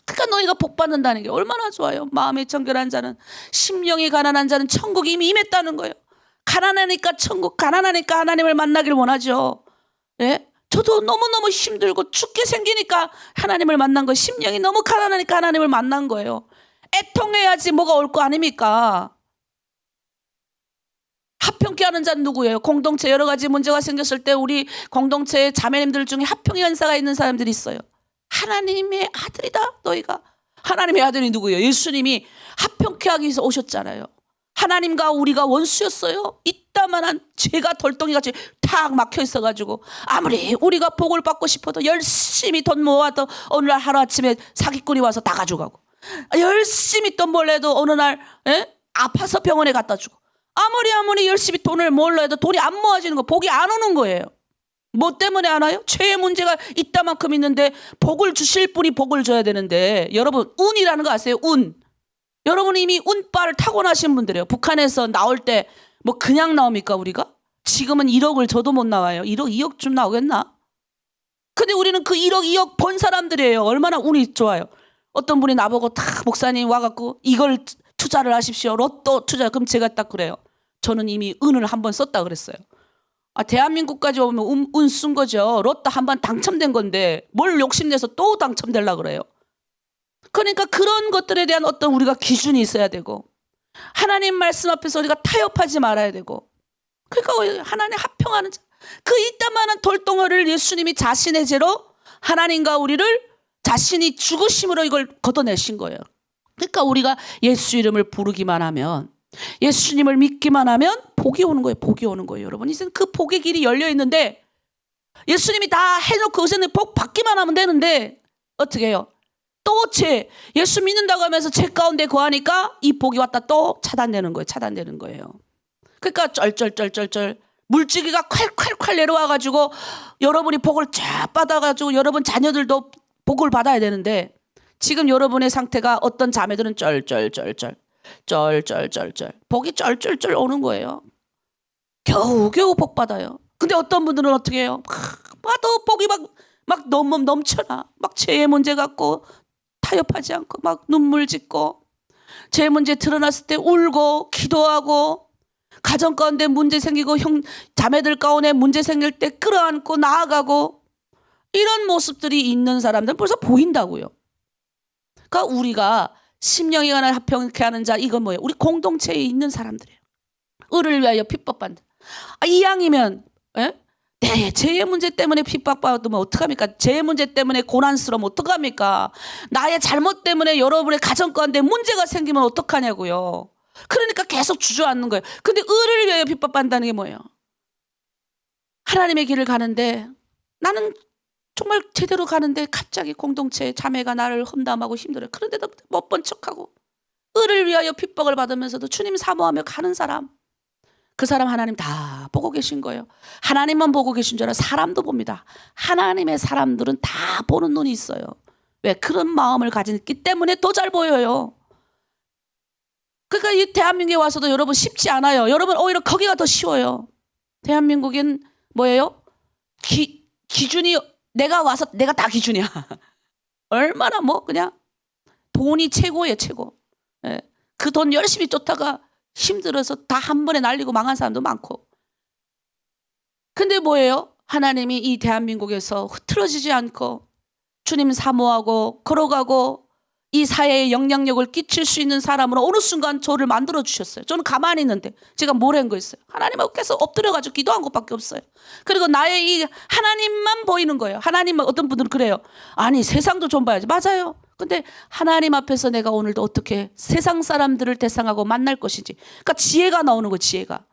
A: 그러니까 너희가 복 받는다는 게 얼마나 좋아요. 마음이 정결한 자는 심령이 가난한 자는 천국이 이미 임했다는 거예요. 가난하니까 천국, 가난하니까 하나님을 만나길 원하죠. 예? 저도 너무너무 힘들고 죽게 생기니까 하나님을 만난 거예요. 심령이 너무 가난하니까 하나님을 만난 거예요. 애통해야지 뭐가 올 거 아닙니까? 합평케 하는 자는 누구예요? 공동체 여러 가지 문제가 생겼을 때 우리 공동체의 자매님들 중에 합평의 연사가 있는 사람들이 있어요. 하나님의 아들이다 너희가. 하나님의 아들이 누구예요? 예수님이 합평케 하기 위해서 오셨잖아요. 하나님과 우리가 원수였어요. 이따만한 죄가 돌덩이같이 탁 막혀 있어가지고 아무리 우리가 복을 받고 싶어도 열심히 돈 모아도 어느 날 하루아침에 사기꾼이 와서 다 가져가고 열심히 돈 벌래도 어느 날 아파서 병원에 갖다 주고 아무리 열심히 돈을 모으려 해도 돈이 안 모아지는 거 복이 안 오는 거예요. 뭐 때문에 안 와요? 죄의 문제가 이따만큼 있는데 복을 주실 분이 복을 줘야 되는데 여러분 운이라는 거 아세요? 운. 여러분 이미 운빨 타고나신 분들이에요. 북한에서 나올 때 뭐 그냥 나옵니까 우리가? 지금은 1억을 줘도 못 나와요. 1억 2억 좀 나오겠나? 근데 우리는 그 1억 2억 번 사람들이에요. 얼마나 운이 좋아요. 어떤 분이 나보고 다 목사님 와갖고 이걸 투자를 하십시오. 로또 투자. 그럼 제가 딱 그래요. 저는 이미 은을 한 번 썼다 그랬어요. 대한민국까지 오면 운 쓴 거죠. 로또 한 번 당첨된 건데 뭘 욕심내서 또 당첨되려고 그래요. 그러니까 그런 것들에 대한 어떤 우리가 기준이 있어야 되고 하나님 말씀 앞에서 우리가 타협하지 말아야 되고 그러니까 하나님 합평하는 자. 그 이따만한 돌덩어리를 예수님이 자신의 죄로 하나님과 우리를 자신이 죽으심으로 이걸 걷어내신 거예요. 그러니까 우리가 예수 이름을 부르기만 하면 예수님을 믿기만 하면 복이 오는 거예요. 복이 오는 거예요. 여러분 이제 그 복의 길이 열려 있는데 예수님이 다 해놓고 이제는 복 받기만 하면 되는데 어떻게 해요? 또 예수 믿는다고 하면서 죄 가운데 거하니까 이 복이 왔다 또 차단되는 거예요. 차단되는 거예요. 그러니까 쩔쩔쩔쩔쩔 물질기가 콸콸콸 내려와가지고 여러분이 복을 쫙 받아가지고 여러분 자녀들도 복을 받아야 되는데 지금 여러분의 상태가 어떤 자매들은 쩔쩔쩔쩔 복이 쩔쩔쩔 오는 거예요. 겨우겨우 복 받아요. 근데 어떤 분들은 어떻게 해요? 봐도 복이 막 너무 넘쳐나. 막 죄의 문제 갖고 타협하지 않고 막 눈물 짓고 죄 문제 드러났을 때 울고 기도하고 가정 가운데 문제 생기고 자매들 가운데 문제 생길 때 끌어안고 나아가고 이런 모습들이 있는 사람들은 벌써 보인다고요. 그러니까 우리가 심령이 가난 합평케 하는 자 이건 뭐예요? 우리 공동체에 있는 사람들이에요. 을을 위하여 핍박받는. 이왕이면 네, 죄의 문제 때문에 핍박받으면 어떡합니까? 죄의 문제 때문에 고난스러우면 어떡합니까? 나의 잘못 때문에 여러분의 가정 가운데 문제가 생기면 어떡하냐고요. 그러니까 계속 주저앉는 거예요. 근데 을을 위하여 핍박받는다는 게 뭐예요? 하나님의 길을 가는데 나는 정말 제대로 가는데 갑자기 공동체 자매가 나를 험담하고 힘들어요. 그런데도 못 본 척하고 을을 위하여 핍박을 받으면서도 주님 사모하며 가는 사람, 그 사람 하나님 다 보고 계신 거예요. 하나님만 보고 계신 줄 알아. 사람도 봅니다. 하나님의 사람들은 다 보는 눈이 있어요. 왜? 그런 마음을 가졌기 때문에 더 잘 보여요. 그러니까 이 대한민국에 와서도 여러분 쉽지 않아요. 여러분 오히려 거기가 더 쉬워요. 대한민국엔 뭐예요? 기준이 내가 와서 내가 다 기준이야. 얼마나 뭐 그냥 돈이 최고예요, 최고. 예. 그 돈 열심히 쫓다가 힘들어서 다 한 번에 날리고 망한 사람도 많고. 근데 뭐예요? 하나님이 이 대한민국에서 흐트러지지 않고 주님 사모하고 걸어가고 이 사회에 영향력을 끼칠 수 있는 사람으로 어느 순간 저를 만들어 주셨어요. 저는 가만히 있는데 제가 뭘 한 거 있어요? 하나님하고 계속 엎드려가지고 기도한 것밖에 없어요. 그리고 나의 이 하나님만 보이는 거예요. 하나님만. 어떤 분들은 그래요. 아니 세상도 좀 봐야지. 맞아요. 근데 하나님 앞에서 내가 오늘도 어떻게 세상 사람들을 대상하고 만날 것인지. 그러니까 지혜가 나오는 거예요. 지혜가.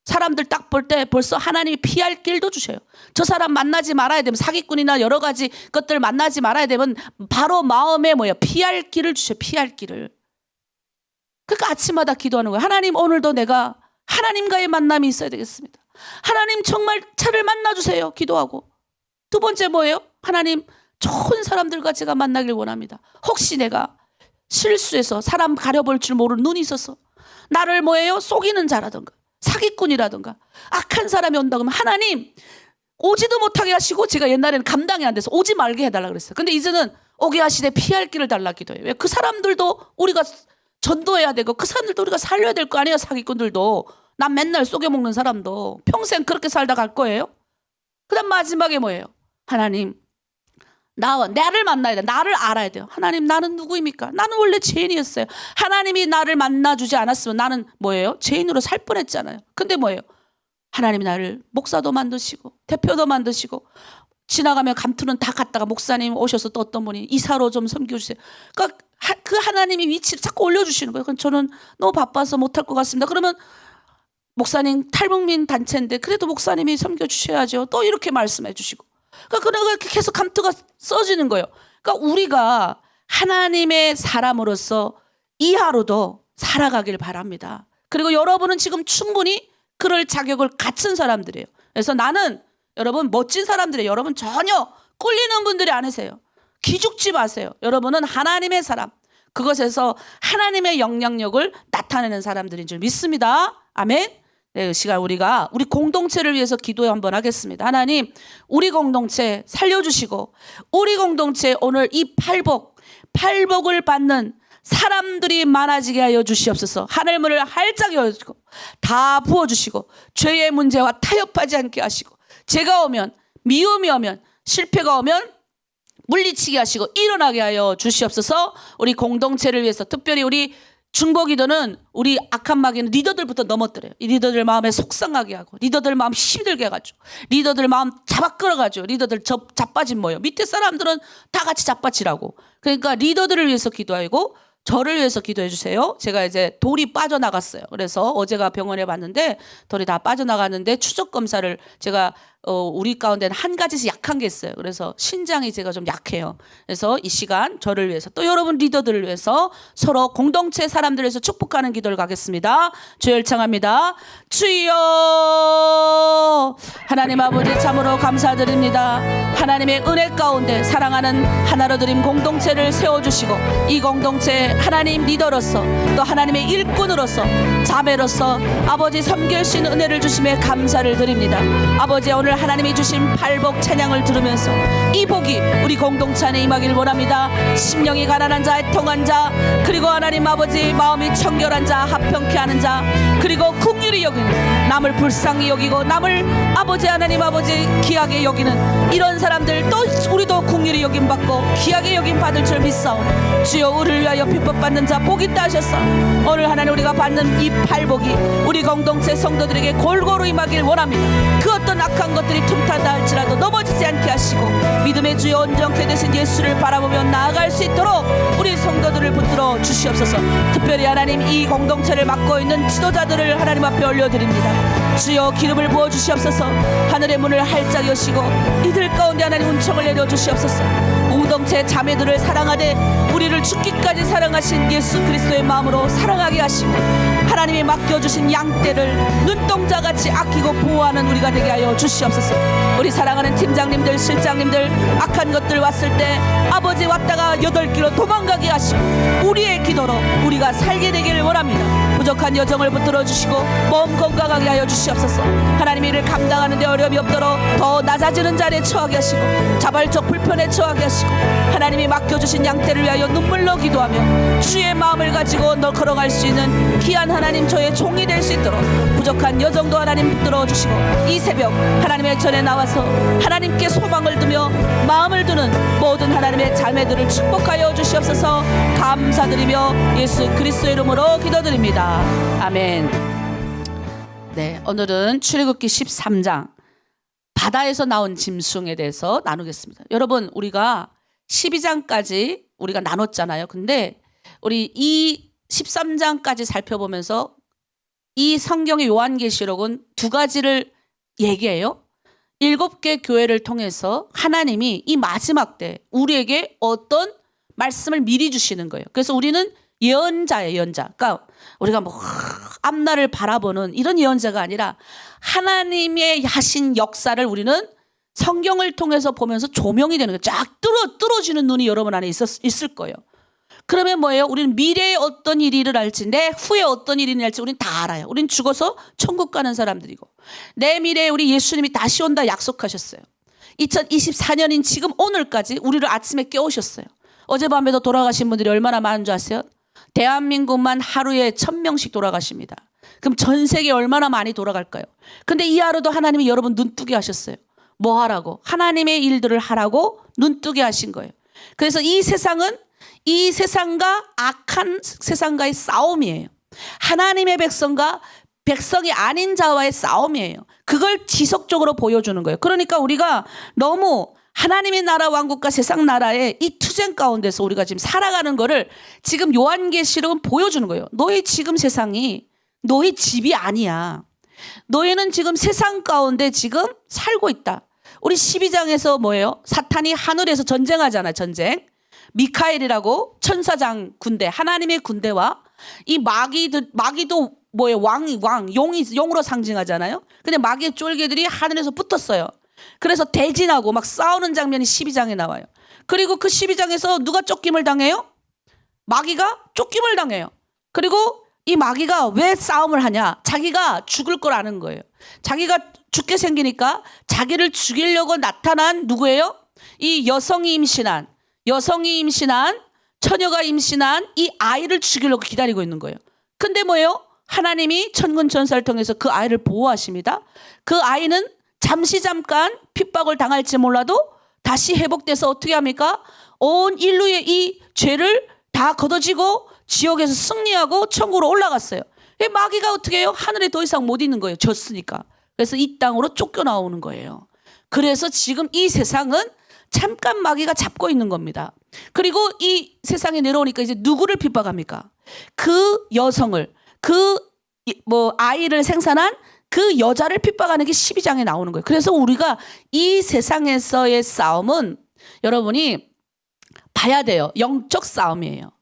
A: 사람들 딱 볼 때 벌써 하나님이 피할 길도 주셔요. 저 사람 만나지 말아야 되면, 사기꾼이나 여러 가지 것들 만나지 말아야 되면 바로 마음에 뭐예요? 피할 길을 주셔요. 피할 길을. 그러니까 아침마다 기도하는 거예요. 하나님 오늘도 내가 하나님과의 만남이 있어야 되겠습니다. 하나님 정말 저를 만나주세요. 기도하고. 두 번째 뭐예요? 하나님 좋은 사람들과 제가 만나길 원합니다. 혹시 내가 실수해서 사람 가려볼 줄 모르는 눈이 있어서 나를 뭐예요? 속이는 자라든가 사기꾼이라든가 악한 사람이 온다 그러면 하나님 오지도 못하게 하시고, 제가 옛날에는 감당이 안 돼서 오지 말게 해달라 그랬어요. 근데 이제는 오게 하시되 피할 길을 달라 기도해요. 왜? 그 사람들도 우리가 전도해야 되고 그 사람들도 우리가 살려야 될 거 아니에요. 사기꾼들도. 난 맨날 속여먹는 사람도 평생 그렇게 살다 갈 거예요. 그 다음 마지막에 뭐예요? 하나님 나를 만나야 돼. 나를 알아야 돼요. 하나님 나는 누구입니까? 나는 원래 죄인이었어요. 하나님이 나를 만나주지 않았으면 나는 뭐예요? 죄인으로 살 뻔했잖아요. 근데 뭐예요? 하나님이 나를 목사도 만드시고 대표도 만드시고 지나가면 감투는 다 갖다가 목사님 오셔서 또 어떤 분이 이사로 좀 섬겨주세요. 그러니까 그 하나님이 위치를 자꾸 올려주시는 거예요. 그럼 저는 너무 바빠서 못할 것 같습니다. 그러면 목사님 탈북민 단체인데 그래도 목사님이 섬겨주셔야죠. 또 이렇게 말씀해 주시고. 그러니까 계속 감투가 써지는 거예요. 그러니까 우리가 하나님의 사람으로서 이 하루도 살아가길 바랍니다. 그리고 여러분은 지금 충분히 그럴 자격을 갖춘 사람들이에요. 그래서 나는 여러분 멋진 사람들이에요. 여러분 전혀 꿀리는 분들이 아니세요. 기죽지 마세요. 여러분은 하나님의 사람, 그것에서 하나님의 영향력을 나타내는 사람들인 줄 믿습니다. 아멘. 네, 이 시간 우리가 우리 공동체를 위해서 기도 한번 하겠습니다. 하나님, 우리 공동체 살려주시고 우리 공동체 오늘 이 팔복을 받는 사람들이 많아지게 하여 주시옵소서. 하늘문을 활짝 열어주고 다 부어주시고 죄의 문제와 타협하지 않게 하시고, 죄가 오면, 미움이 오면, 실패가 오면 물리치게 하시고 일어나게 하여 주시옵소서. 우리 공동체를 위해서 특별히 우리 중보기도는 우리 악한 마귀는 리더들부터 넘어뜨려요. 이 리더들 마음에 속상하게 하고 리더들 마음 힘들게 해가지고 리더들 마음 잡아 끌어가지고 리더들 자빠진 모여. 밑에 사람들은 다 같이 자빠지라고. 그러니까 리더들을 위해서 기도하고 저를 위해서 기도해 주세요. 제가 이제 돌이 빠져나갔어요. 그래서 어제가 병원에 봤는데 돌이 다 빠져나갔는데 추적 검사를 제가 우리 가운데는 한 가지씩 약한 게 있어요. 그래서 신장이 제가 좀 약해요. 그래서 이 시간 저를 위해서 또 여러분 리더들을 위해서 서로 공동체 사람들을 위해서 축복하는 기도를 가겠습니다. 주 열창합니다. 주여, 하나님 아버지 참으로 감사드립니다. 하나님의 은혜 가운데 사랑하는 하나로 드림 공동체를 세워주시고 이 공동체 하나님 리더로서 또 하나님의 일꾼으로서 자매로서 아버지 섬길 수 있는 은혜를 주심에 감사를 드립니다. 아버지 오늘 하나님이 주신 팔복 찬양을 들으면서 이 복이 우리 공동체 안에 임하길 원합니다. 심령이 가난한 자, 애통한 자, 그리고 하나님 아버지 마음이 청결한 자, 합평케 하는 자, 그리고 긍휼히 여기는, 남을 불쌍히 여기고 남을 아버지 하나님 아버지 귀하게 여기는 이런 사람들, 또 우리도 긍휼히 여김 받고 귀하게 여김 받을 줄 믿사오니 주여 우리를 위하여 핍박받는 자 복 있다 하셨사. 오늘 하나님 우리가 받는 이 팔복이 우리 공동체 성도들에게 골고루 임하길 원합니다. 그 어떤 악한 것들이 틈탄다 할지라도 넘어지지 않게 하시고 믿음의 주여 온전케 되신 예수를 바라보며 나아갈 수 있도록 우리 성도들을 붙들어 주시옵소서. 특별히 하나님 이 공동체를 맡고 있는 지도자들을 하나님 앞에 올려드립니다. 주여 기름을 부어 주시옵소서. 하늘의 문을 활짝 여시고 이들 가운데 하나님 은총을 내려 주시옵소서. 공동체 자매들을 사랑하되 우리를 죽기까지 사랑하신 예수 그리스도의 마음으로 사랑하게 하시고 하나님이 맡겨주신 양떼를 눈동자같이 아끼고 보호하는 우리가 되게 하여 주시옵소서. 우리 사랑하는 팀장님들, 실장님들, 악한 것들 왔을 때 아버지 왔다가 8길로 도망가게 하시고 우리의 기도로 우리가 살게 되기를 원합니다. 부족한 여정을 붙들어 주시고 몸 건강하게 하여 주시옵소서. 하나님 이를 감당하는 데 어려움이 없도록 더 낮아지는 자리에 처하게 하시고 자발적 불편에 처하게 하시고 하나님이 맡겨주신 양떼를 위하여 눈물로 기도하며 주의 마음을 가지고 너 걸어갈 수 있는 귀한 하나님 저의 종이 될 수 있도록 부족한 여정도 하나님 붙들어 주시고 이 새벽 하나님의 전에 나와서 하나님께 소망을 두며 마음을 두는 모든 하나님의 자매들을 축복하여 주시옵소서. 감사드리며 예수 그리스도의 이름으로 기도드립니다. 아멘. 네, 오늘은 출애굽기 13장 바다에서 나온 짐승에 대해서 나누겠습니다. 여러분 우리가 12장까지 우리가 나눴잖아요. 근데 우리 이 13장까지 살펴보면서 이 성경의 요한계시록은 2가지를 얘기해요. 7개 교회를 통해서 하나님이 이 마지막 때 우리에게 어떤 말씀을 미리 주시는 거예요. 그래서 우리는 예언자예요, 예언자. 그러니까 우리가 뭐 앞날을 바라보는 이런 예언자가 아니라 하나님의 하신 역사를 우리는 성경을 통해서 보면서 조명이 되는 거예요. 쫙 뚫어지는 눈이 여러분 안에 있을 거예요. 그러면 뭐예요? 우리는 미래에 어떤 일이 일어날지 내 후에 어떤 일이 일어날지 우리는 다 알아요. 우리는 죽어서 천국 가는 사람들이고 내 미래에 우리 예수님이 다시 온다 약속하셨어요. 2024년인 지금 오늘까지 우리를 아침에 깨우셨어요. 어젯밤에도 돌아가신 분들이 얼마나 많은 줄 아세요? 대한민국만 하루에 1000명씩 돌아가십니다. 그럼 전 세계 얼마나 많이 돌아갈까요? 근데 이 하루도 하나님이 여러분 눈뜨게 하셨어요. 뭐 하라고? 하나님의 일들을 하라고 눈뜨게 하신 거예요. 그래서 이 세상은 이 세상과 악한 세상과의 싸움이에요. 하나님의 백성과 백성이 아닌 자와의 싸움이에요. 그걸 지속적으로 보여주는 거예요. 그러니까 우리가 너무 하나님의 나라 왕국과 세상 나라의 이 투쟁 가운데서 우리가 지금 살아가는 거를 지금 요한계시록은 보여주는 거예요. 너희 지금 세상이 너희 집이 아니야. 너희는 지금 세상 가운데 지금 살고 있다. 우리 12장에서 뭐예요? 사탄이 하늘에서 전쟁하잖아요. 전쟁. 미카엘이라고 천사장 군대, 하나님의 군대와 이 마귀도 뭐예요? 용으로 상징하잖아요. 근데 마귀의 쫄개들이 하늘에서 붙었어요. 그래서 대진하고 막 싸우는 장면이 12장에 나와요. 그리고 그 12장에서 누가 쫓김을 당해요? 마귀가 쫓김을 당해요. 그리고 이 마귀가 왜 싸움을 하냐? 자기가 죽을 걸 아는 거예요. 자기가 죽게 생기니까 자기를 죽이려고 나타난 누구예요? 이 여성이 임신한 처녀가 임신한 이 아이를 죽이려고 기다리고 있는 거예요. 근데 뭐예요? 하나님이 천군천사를 통해서 그 아이를 보호하십니다. 그 아이는 잠깐 핍박을 당할지 몰라도 다시 회복돼서 어떻게 합니까? 온 인류의 이 죄를 다 걷어지고 지옥에서 승리하고 천국으로 올라갔어요. 마귀가 어떻게 해요? 하늘에 더 이상 못 있는 거예요. 졌으니까. 그래서 이 땅으로 쫓겨나오는 거예요. 그래서 지금 이 세상은 잠깐 마귀가 잡고 있는 겁니다. 그리고 이 세상에 내려오니까 이제 누구를 핍박합니까? 그 여성을, 아이를 생산한 그 여자를 핍박하는 게 12장에 나오는 거예요. 그래서 우리가 이 세상에서의 싸움은 여러분이 봐야 돼요. 영적 싸움이에요.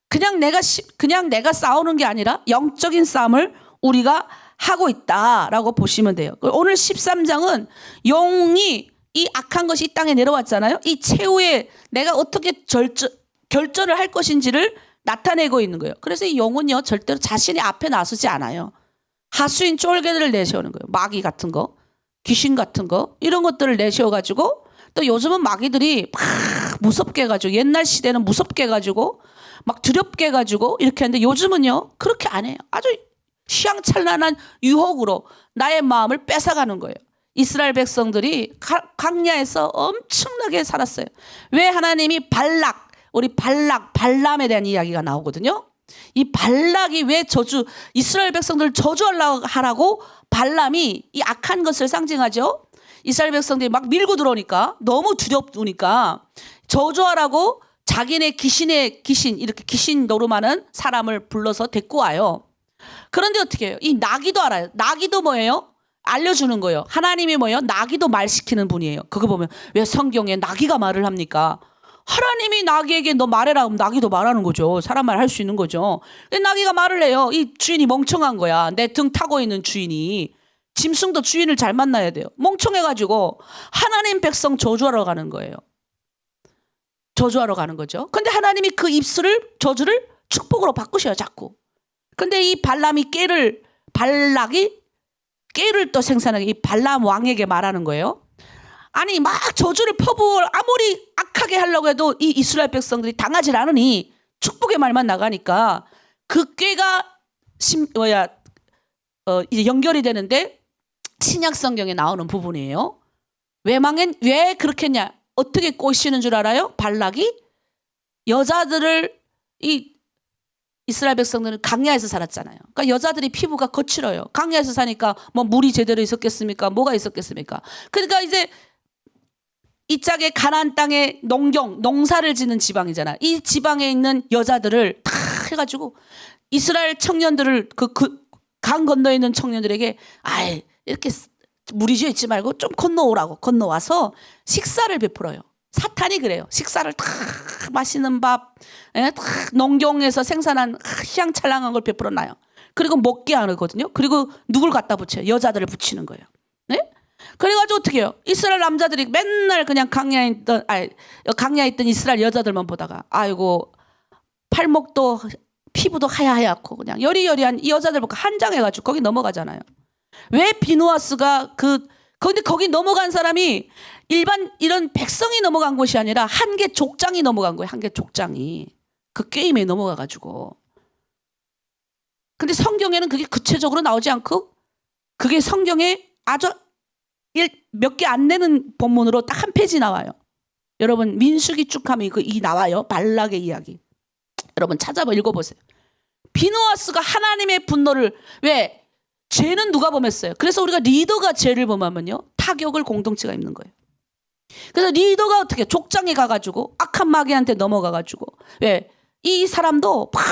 A: 그냥 내가 싸우는 게 아니라 영적인 싸움을 우리가 하고 있다라고 보시면 돼요. 오늘 13장은 용이 이 악한 것이 이 땅에 내려왔잖아요. 이 최후에 내가 어떻게 결전을 할 것인지를 나타내고 있는 거예요. 그래서 이 용은요 절대로 자신이 앞에 나서지 않아요. 하수인 쫄개들을 내세우는 거예요. 마귀 같은 거, 귀신 같은 거 이런 것들을 내세워가지고 또 요즘은 마귀들이 막 무섭게 해가지고 옛날 시대는 무섭게 해가지고 막 두렵게 해가지고 이렇게 하는데 요즘은요 그렇게 안 해요. 아주 휘황찬란한 유혹으로 나의 마음을 뺏어가는 거예요. 이스라엘 백성들이 광야에서 엄청나게 살았어요. 왜 하나님이 발람에 대한 이야기가 나오거든요. 이 발락이 왜 이스라엘 백성들을 저주하라고 발람이 이 악한 것을 상징하죠. 이스라엘 백성들이 막 밀고 들어오니까 너무 두렵으니까 저주하라고 자기네 귀신 이렇게 귀신 노름하는 사람을 불러서 데리고 와요. 그런데 어떻게 해요? 이 나귀도 알아요. 나귀도 뭐예요? 알려주는 거예요. 하나님이 뭐예요? 나귀도 말시키는 분이에요. 그거 보면 왜 성경에 나귀가 말을 합니까? 하나님이 나귀에게 너 말해라 하면 나귀도 말하는 거죠. 사람 말 할 수 있는 거죠. 근데 나귀가 말을 해요. 이 주인이 멍청한 거야. 내 등 타고 있는 주인이. 짐승도 주인을 잘 만나야 돼요. 멍청해가지고 하나님 백성 저주하러 가는 거예요. 저주하러 가는 거죠. 근데 하나님이 그 입술을 저주를 축복으로 바꾸셔요. 자꾸. 근데 이 발락이 깨를 또 생산하게 이 발람 왕에게 말하는 거예요. 아니 막 저주를 퍼부어 아무리 악하게 하려고 해도 이 이스라엘 백성들이 당하지 않으니 축복의 말만 나가니까 그 꾀가 이제 연결이 되는데 신약 성경에 나오는 부분이에요. 왜 그렇게 했냐? 어떻게 꼬시는 줄 알아요? 발락이 여자들을 이 이스라엘 백성들은 강야에서 살았잖아요. 그러니까 여자들이 피부가 거칠어요. 강야에서 사니까 뭐 물이 제대로 있었겠습니까? 뭐가 있었겠습니까? 그러니까 이제 이 짝에 가나안 땅에 농사를 짓는 지방이잖아. 이 지방에 있는 여자들을 다 해가지고 이스라엘 청년들을 강 건너에 있는 청년들에게 이렇게 무리지어 있지 말고 좀 건너오라고 건너와서 식사를 베풀어요. 사탄이 그래요. 식사를 다 맛있는 밥, 다 농경에서 생산한 희양찬란한 걸 베풀어 놔요. 그리고 먹게 하거든요. 그리고 누굴 갖다 붙여요? 여자들을 붙이는 거예요. 네? 그래가지고 어떻게 해요? 이스라엘 남자들이 맨날 그냥 강야에 있던 이스라엘 여자들만 보다가 아이고 팔목도 피부도 하얗고 그냥 여리여리한 이 여자들 보고 한장해가지고 거기 넘어가잖아요. 왜 비누아스가 근데 거기 넘어간 사람이 일반 이런 백성이 넘어간 곳이 아니라 한계 족장이 넘어간 거예요. 한계 족장이 그 게임에 넘어가가지고. 근데 성경에는 그게 구체적으로 나오지 않고 그게 성경에 아주 몇 개 안 되는 본문으로 딱 한 페이지 나와요. 여러분 민수기 쭉 하면 이 나와요. 발락의 이야기. 여러분 찾아봐 읽어보세요. 비누아스가 하나님의 분노를 왜? 죄는 누가 범했어요? 그래서 우리가 리더가 죄를 범하면요 타격을 공동체가 입는 거예요. 그래서 리더가 어떻게 족장에 가가지고 악한 마귀한테 넘어가가지고 왜? 이 사람도 막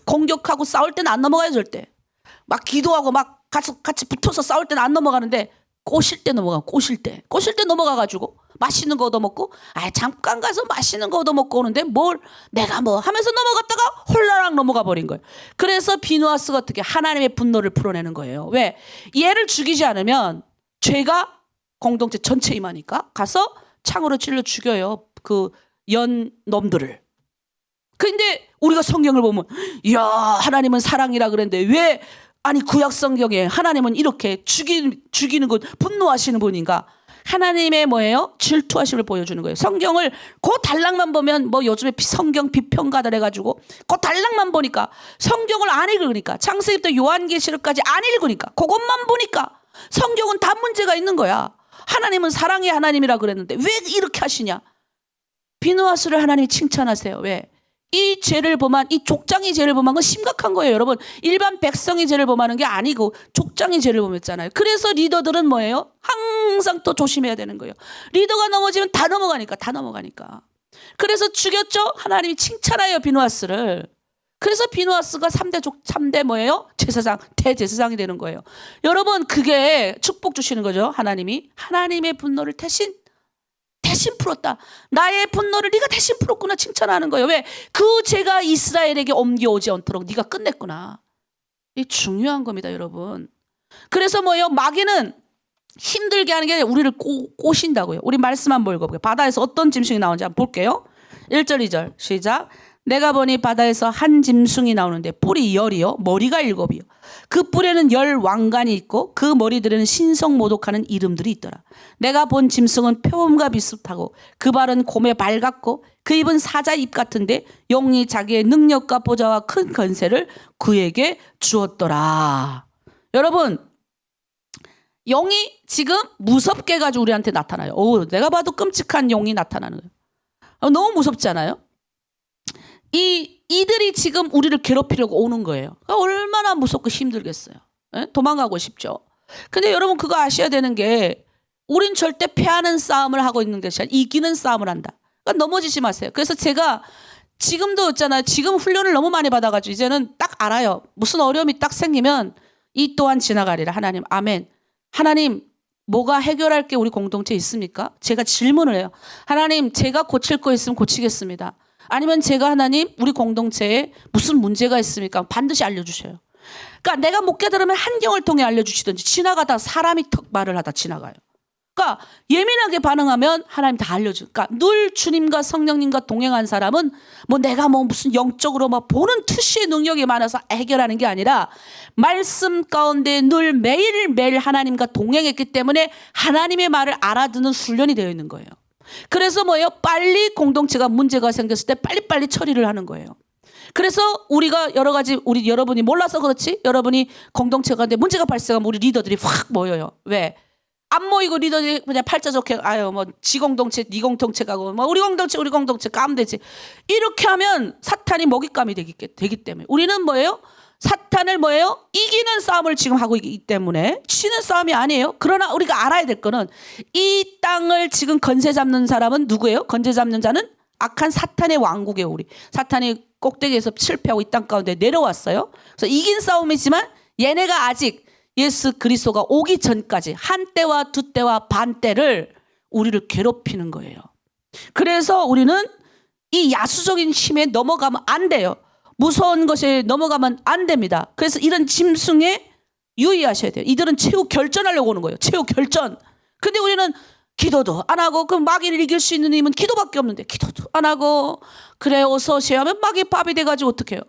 A: 공격하고 싸울 때는 안 넘어가요. 절대 막 기도하고 막 같이 붙어서 싸울 때는 안 넘어가는데 꼬실 때 꼬실 때 넘어가가지고 맛있는 거 얻어먹고 잠깐 가서 맛있는 거 얻어먹고 오는데 뭘 내가 뭐 하면서 넘어갔다가 홀라랑 넘어가 버린 거예요. 그래서 비누아스가 어떻게 하나님의 분노를 풀어내는 거예요. 왜? 얘를 죽이지 않으면 죄가 공동체 전체에 임하니까 가서 창으로 찔러 죽여요. 그 놈들을. 근데 우리가 성경을 보면 이야 하나님은 사랑이라 그랬는데 왜 아니 구약 성경에 하나님은 이렇게 죽이는 것 분노하시는 분인가? 하나님의 뭐예요? 질투하심을 보여주는 거예요. 성경을 그 단락만 보면 뭐 요즘에 성경 비평가들 해가지고 그 단락만 보니까 성경을 안 읽으니까 창세기부터 요한계시록까지 안 읽으니까 그것만 보니까 성경은 다 문제가 있는 거야. 하나님은 사랑의 하나님이라 그랬는데 왜 이렇게 하시냐? 비누아스를 하나님이 칭찬하세요. 왜? 이 죄를 범한 이 족장이 죄를 범한 건 심각한 거예요. 여러분 일반 백성이 죄를 범하는 게 아니고 족장이 죄를 범했잖아요. 그래서 리더들은 뭐예요? 항상 또 조심해야 되는 거예요. 리더가 넘어지면 다 넘어가니까. 그래서 죽였죠. 하나님이 칭찬해요 비누아스를. 그래서 비누아스가 3대 뭐예요? 제사장 대제사장이 되는 거예요. 여러분 그게 축복 주시는 거죠. 하나님이 하나님의 분노를 대신 풀었다. 나의 분노를 네가 대신 풀었구나 칭찬하는 거예요. 왜? 그 죄가 이스라엘에게 옮겨오지 않도록 네가 끝냈구나. 이게 중요한 겁니다, 여러분. 그래서 뭐예요? 마귀는 힘들게 하는 게 아니라 우리를 꼬신다고요. 우리 말씀 한번 읽어볼게요. 바다에서 어떤 짐승이 나오는지 한번 볼게요. 1절 2절 시작. 내가 보니 바다에서 한 짐승이 나오는데 뿔이 10이요 머리가 7이요 그 뿔에는 10 왕관이 있고 그 머리들에는 신성모독하는 이름들이 있더라. 내가 본 짐승은 표범과 비슷하고 그 발은 곰의 발 같고 그 입은 사자 입 같은데 용이 자기의 능력과 보좌와 큰 권세를 그에게 주었더라. 여러분 용이 지금 무섭게 가지고 우리한테 나타나요. 내가 봐도 끔찍한 용이 나타나는 거예요. 너무 무섭지 않아요? 이들이 지금 우리를 괴롭히려고 오는 거예요. 얼마나 무섭고 힘들겠어요. 에? 도망가고 싶죠. 근데 여러분 그거 아셔야 되는 게 우린 절대 패하는 싸움을 하고 있는 것이 아니라 이기는 싸움을 한다. 그러니까 넘어지지 마세요. 그래서 제가 지금도 있잖아요. 지금 훈련을 너무 많이 받아가지고 이제는 딱 알아요. 무슨 어려움이 딱 생기면 이 또한 지나가리라. 하나님 아멘. 하나님 뭐가 해결할 게 우리 공동체에 있습니까? 제가 질문을 해요. 하나님, 제가 고칠 거 있으면 고치겠습니다. 아니면 제가 하나님, 우리 공동체에 무슨 문제가 있습니까? 반드시 알려주셔요. 그러니까 내가 못 깨달으면 한경을 통해 알려주시든지 지나가다 사람이 턱 말을 하다 지나가요. 그러니까 예민하게 반응하면 하나님 다 알려줘. 그러니까 늘 주님과 성령님과 동행한 사람은 뭐 내가 뭐 무슨 영적으로 막 보는 투시의 능력이 많아서 해결하는 게 아니라 말씀 가운데 늘 매일매일 하나님과 동행했기 때문에 하나님의 말을 알아듣는 훈련이 되어 있는 거예요. 그래서 뭐예요? 빨리 공동체가 문제가 생겼을 때 빨리빨리 처리를 하는 거예요. 그래서 우리가 여러 가지 여러분이 몰라서 그렇지 여러분이 공동체가 근데 문제가 발생하면 우리 리더들이 확 모여요. 왜? 안 모이고 리더들이 그냥 팔자 좋게 아유 뭐 지 공동체 니 공동체 가고 뭐 우리 공동체 까면 되지. 이렇게 하면 사탄이 먹잇감이 되기 때문에 우리는 뭐예요? 사탄을 뭐예요? 이기는 싸움을 지금 하고 있기 때문에 치는 싸움이 아니에요. 그러나 우리가 알아야 될 거는 이 땅을 지금 건세 잡는 사람은 누구예요? 건세 잡는 자는 악한 사탄의 왕국이에요. 우리 사탄이 꼭대기에서 실패하고 이 땅 가운데 내려왔어요. 그래서 이긴 싸움이지만 얘네가 아직 예수 그리스도가 오기 전까지 한때와 두때와 반때를 우리를 괴롭히는 거예요. 그래서 우리는 이 야수적인 힘에 넘어가면 안 돼요. 무서운 것에 넘어가면 안 됩니다. 그래서 이런 짐승에 유의하셔야 돼요. 이들은 최후 결전하려고 오는 거예요. 최후 결전. 근데 우리는 기도도 안 하고 그 마귀를 이길 수 있는 힘은 기도밖에 없는데 기도도 안 하고 그래 어서 오세요 하면 마귀 밥이 돼가지고 어떻게 해요?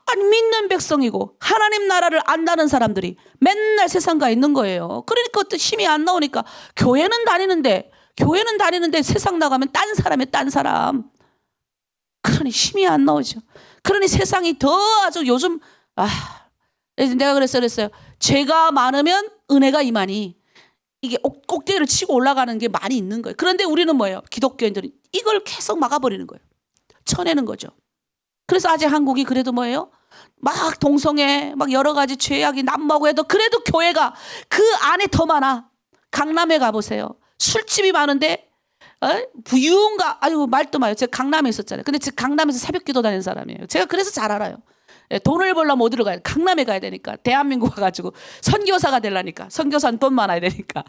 A: 아니 믿는 백성이고 하나님 나라를 안다는 사람들이 맨날 세상가에 있는 거예요. 그러니까 또 힘이 안 나오니까 교회는 다니는데 세상 나가면 딴 사람이에요. 딴 사람. 그러니 힘이 안 나오죠. 그러니 세상이 더 아주 요즘 내가 그랬어요. 죄가 많으면 은혜가 이만히 이게 꼭대기를 치고 올라가는 게 많이 있는 거예요. 그런데 우리는 뭐예요? 기독교인들은 이걸 계속 막아버리는 거예요. 쳐내는 거죠. 그래서 아직 한국이 그래도 뭐예요? 막 동성애, 막 여러 가지 죄악이 난무하고 해도 그래도 교회가 그 안에 더 많아. 강남에 가보세요. 술집이 많은데 유흥가 아유 말도 마요. 제가 강남에 있었잖아요. 근데 지금 강남에서 새벽기도 다니는 사람이에요. 제가 그래서 잘 알아요. 돈을 벌려면 어디로 가야 돼? 강남에 가야 되니까. 대한민국 와가지고 선교사가 되려니까. 선교사는 돈 많아야 되니까.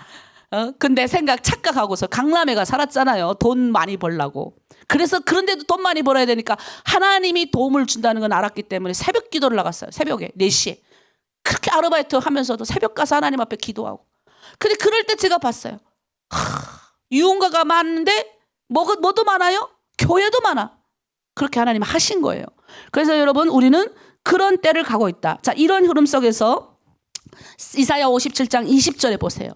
A: 근데 착각하고서 강남에 가 살았잖아요. 돈 많이 벌라고. 그래서 그런데도 돈 많이 벌어야 되니까 하나님이 도움을 준다는 건 알았기 때문에 새벽 기도를 나갔어요. 새벽에 4시에. 그렇게 아르바이트 하면서도 새벽 가서 하나님 앞에 기도하고. 근데 그럴 때 제가 봤어요. 유흥가가 많은데 뭐도 많아요? 교회도 많아. 그렇게 하나님 하신 거예요. 그래서 여러분 우리는 그런 때를 가고 있다. 자, 이런 흐름 속에서 이사야 57장 20절에 보세요.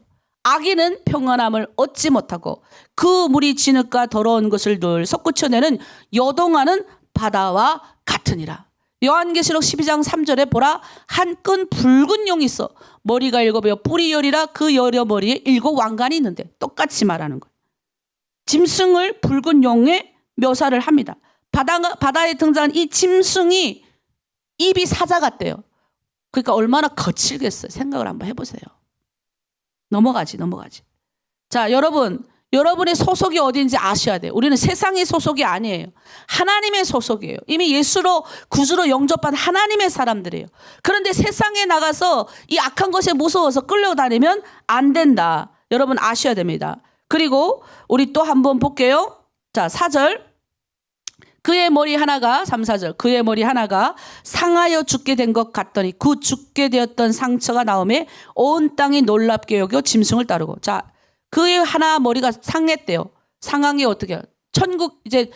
A: 악인은 평안함을 얻지 못하고 그 물이 진흙과 더러운 것을 늘 솟구쳐내는 요동하는 바다와 같으니라. 요한계시록 12장 3절에 보라 한 끈 붉은 용이 있어 머리가 7이요 뿔이 10이라 그 여러 머리에 7 왕관이 있는데 똑같이 말하는 거예요. 짐승을 붉은 용에 묘사를 합니다. 바다에 등장한 이 짐승이 입이 사자 같대요. 그러니까 얼마나 거칠겠어요. 생각을 한번 해보세요. 넘어가지. 자, 여러분의 소속이 어디인지 아셔야 돼요. 우리는 세상의 소속이 아니에요. 하나님의 소속이에요. 이미 예수로 구주로 영접한 하나님의 사람들이에요. 그런데 세상에 나가서 이 악한 것에 무서워서 끌려다니면 안 된다. 여러분 아셔야 됩니다. 그리고 우리 또 한번 볼게요. 자, 4절. 그의 머리 하나가 3, 4절 그의 머리 하나가 상하여 죽게 된 것 같더니 그 죽게 되었던 상처가 나오매 온 땅이 놀랍게 여겨 짐승을 따르고. 자, 그의 하나 머리가 상했대요. 상한 게 어떻게 해요? 천국 이제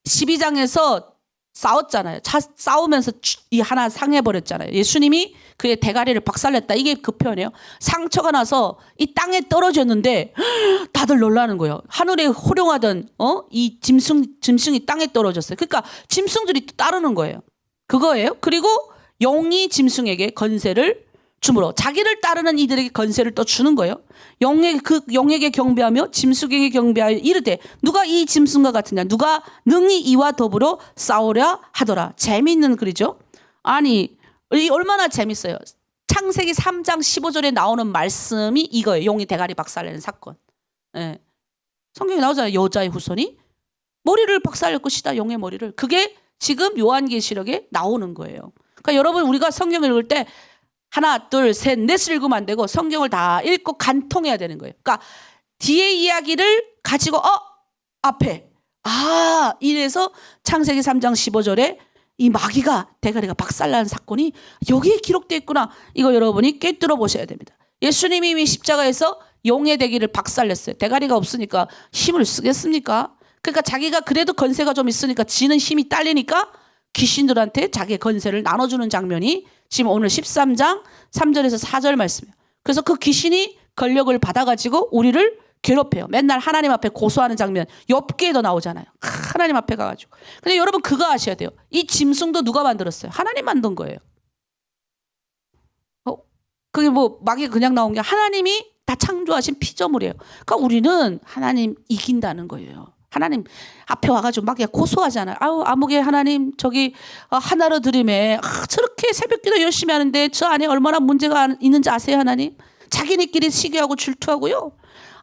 A: 12장에서 싸웠잖아요. 싸우면서 이 하나 상해버렸잖아요. 예수님이 그의 대가리를 박살냈다. 이게 그 표현이에요. 상처가 나서 이 땅에 떨어졌는데 다들 놀라는 거예요. 하늘에 호령하던 이 짐승이 땅에 떨어졌어요. 그러니까 짐승들이 또 따르는 거예요. 그거예요. 그리고 용이 짐승에게 건세를 주므로 자기를 따르는 이들에게 건세를 또 주는 거예요. 용에게 경배하며 짐승에게 경배하여 이르되 누가 이 짐승과 같으냐 누가 능히 이와 더불어 싸우려 하더라. 재미있는 글이죠. 아니 이 얼마나 재밌어요. 창세기 3장 15절에 나오는 말씀이 이거예요. 용이 대가리 박살내는 사건. 예. 성경에 나오잖아요. 여자의 후손이 머리를 박살낼 것이다. 용의 머리를. 그게 지금 요한계시록에 나오는 거예요. 그러니까 여러분 우리가 성경을 읽을 때 하나, 둘, 셋, 넷을 읽으면 안 되고 성경을 다 읽고 간통해야 되는 거예요. 그러니까 뒤에 이야기를 가지고 앞에 이래서 창세기 3장 15절에 이 마귀가 대가리가 박살난 사건이 여기에 기록되어 있구나. 이거 여러분이 꿰뚫어 보셔야 됩니다. 예수님이 이미 십자가에서 용의 대기를 박살냈어요. 대가리가 없으니까 힘을 쓰겠습니까? 그러니까 자기가 그래도 건세가 좀 있으니까 지는 힘이 딸리니까 귀신들한테 자기의 건세를 나눠주는 장면이 지금 오늘 13장 3절에서 4절 말씀이에요. 그래서 그 귀신이 권력을 받아가지고 우리를 괴롭혀요. 맨날 하나님 앞에 고소하는 장면 욥기에도 나오잖아요. 하나님 앞에 가가지고. 근데 여러분 그거 아셔야 돼요. 이 짐승도 누가 만들었어요? 하나님 만든 거예요. 그게 뭐 마귀가 그냥 나온 게 하나님이 다 창조하신 피조물이에요. 그러니까 우리는 하나님 이긴다는 거예요. 하나님 앞에 와가지고 막 고소하잖아요. 아무개 하나님 저기 하나로 드림에 저렇게 새벽기도 열심히 하는데 저 안에 얼마나 문제가 있는지 아세요 하나님? 자기네끼리 시기하고 질투하고요.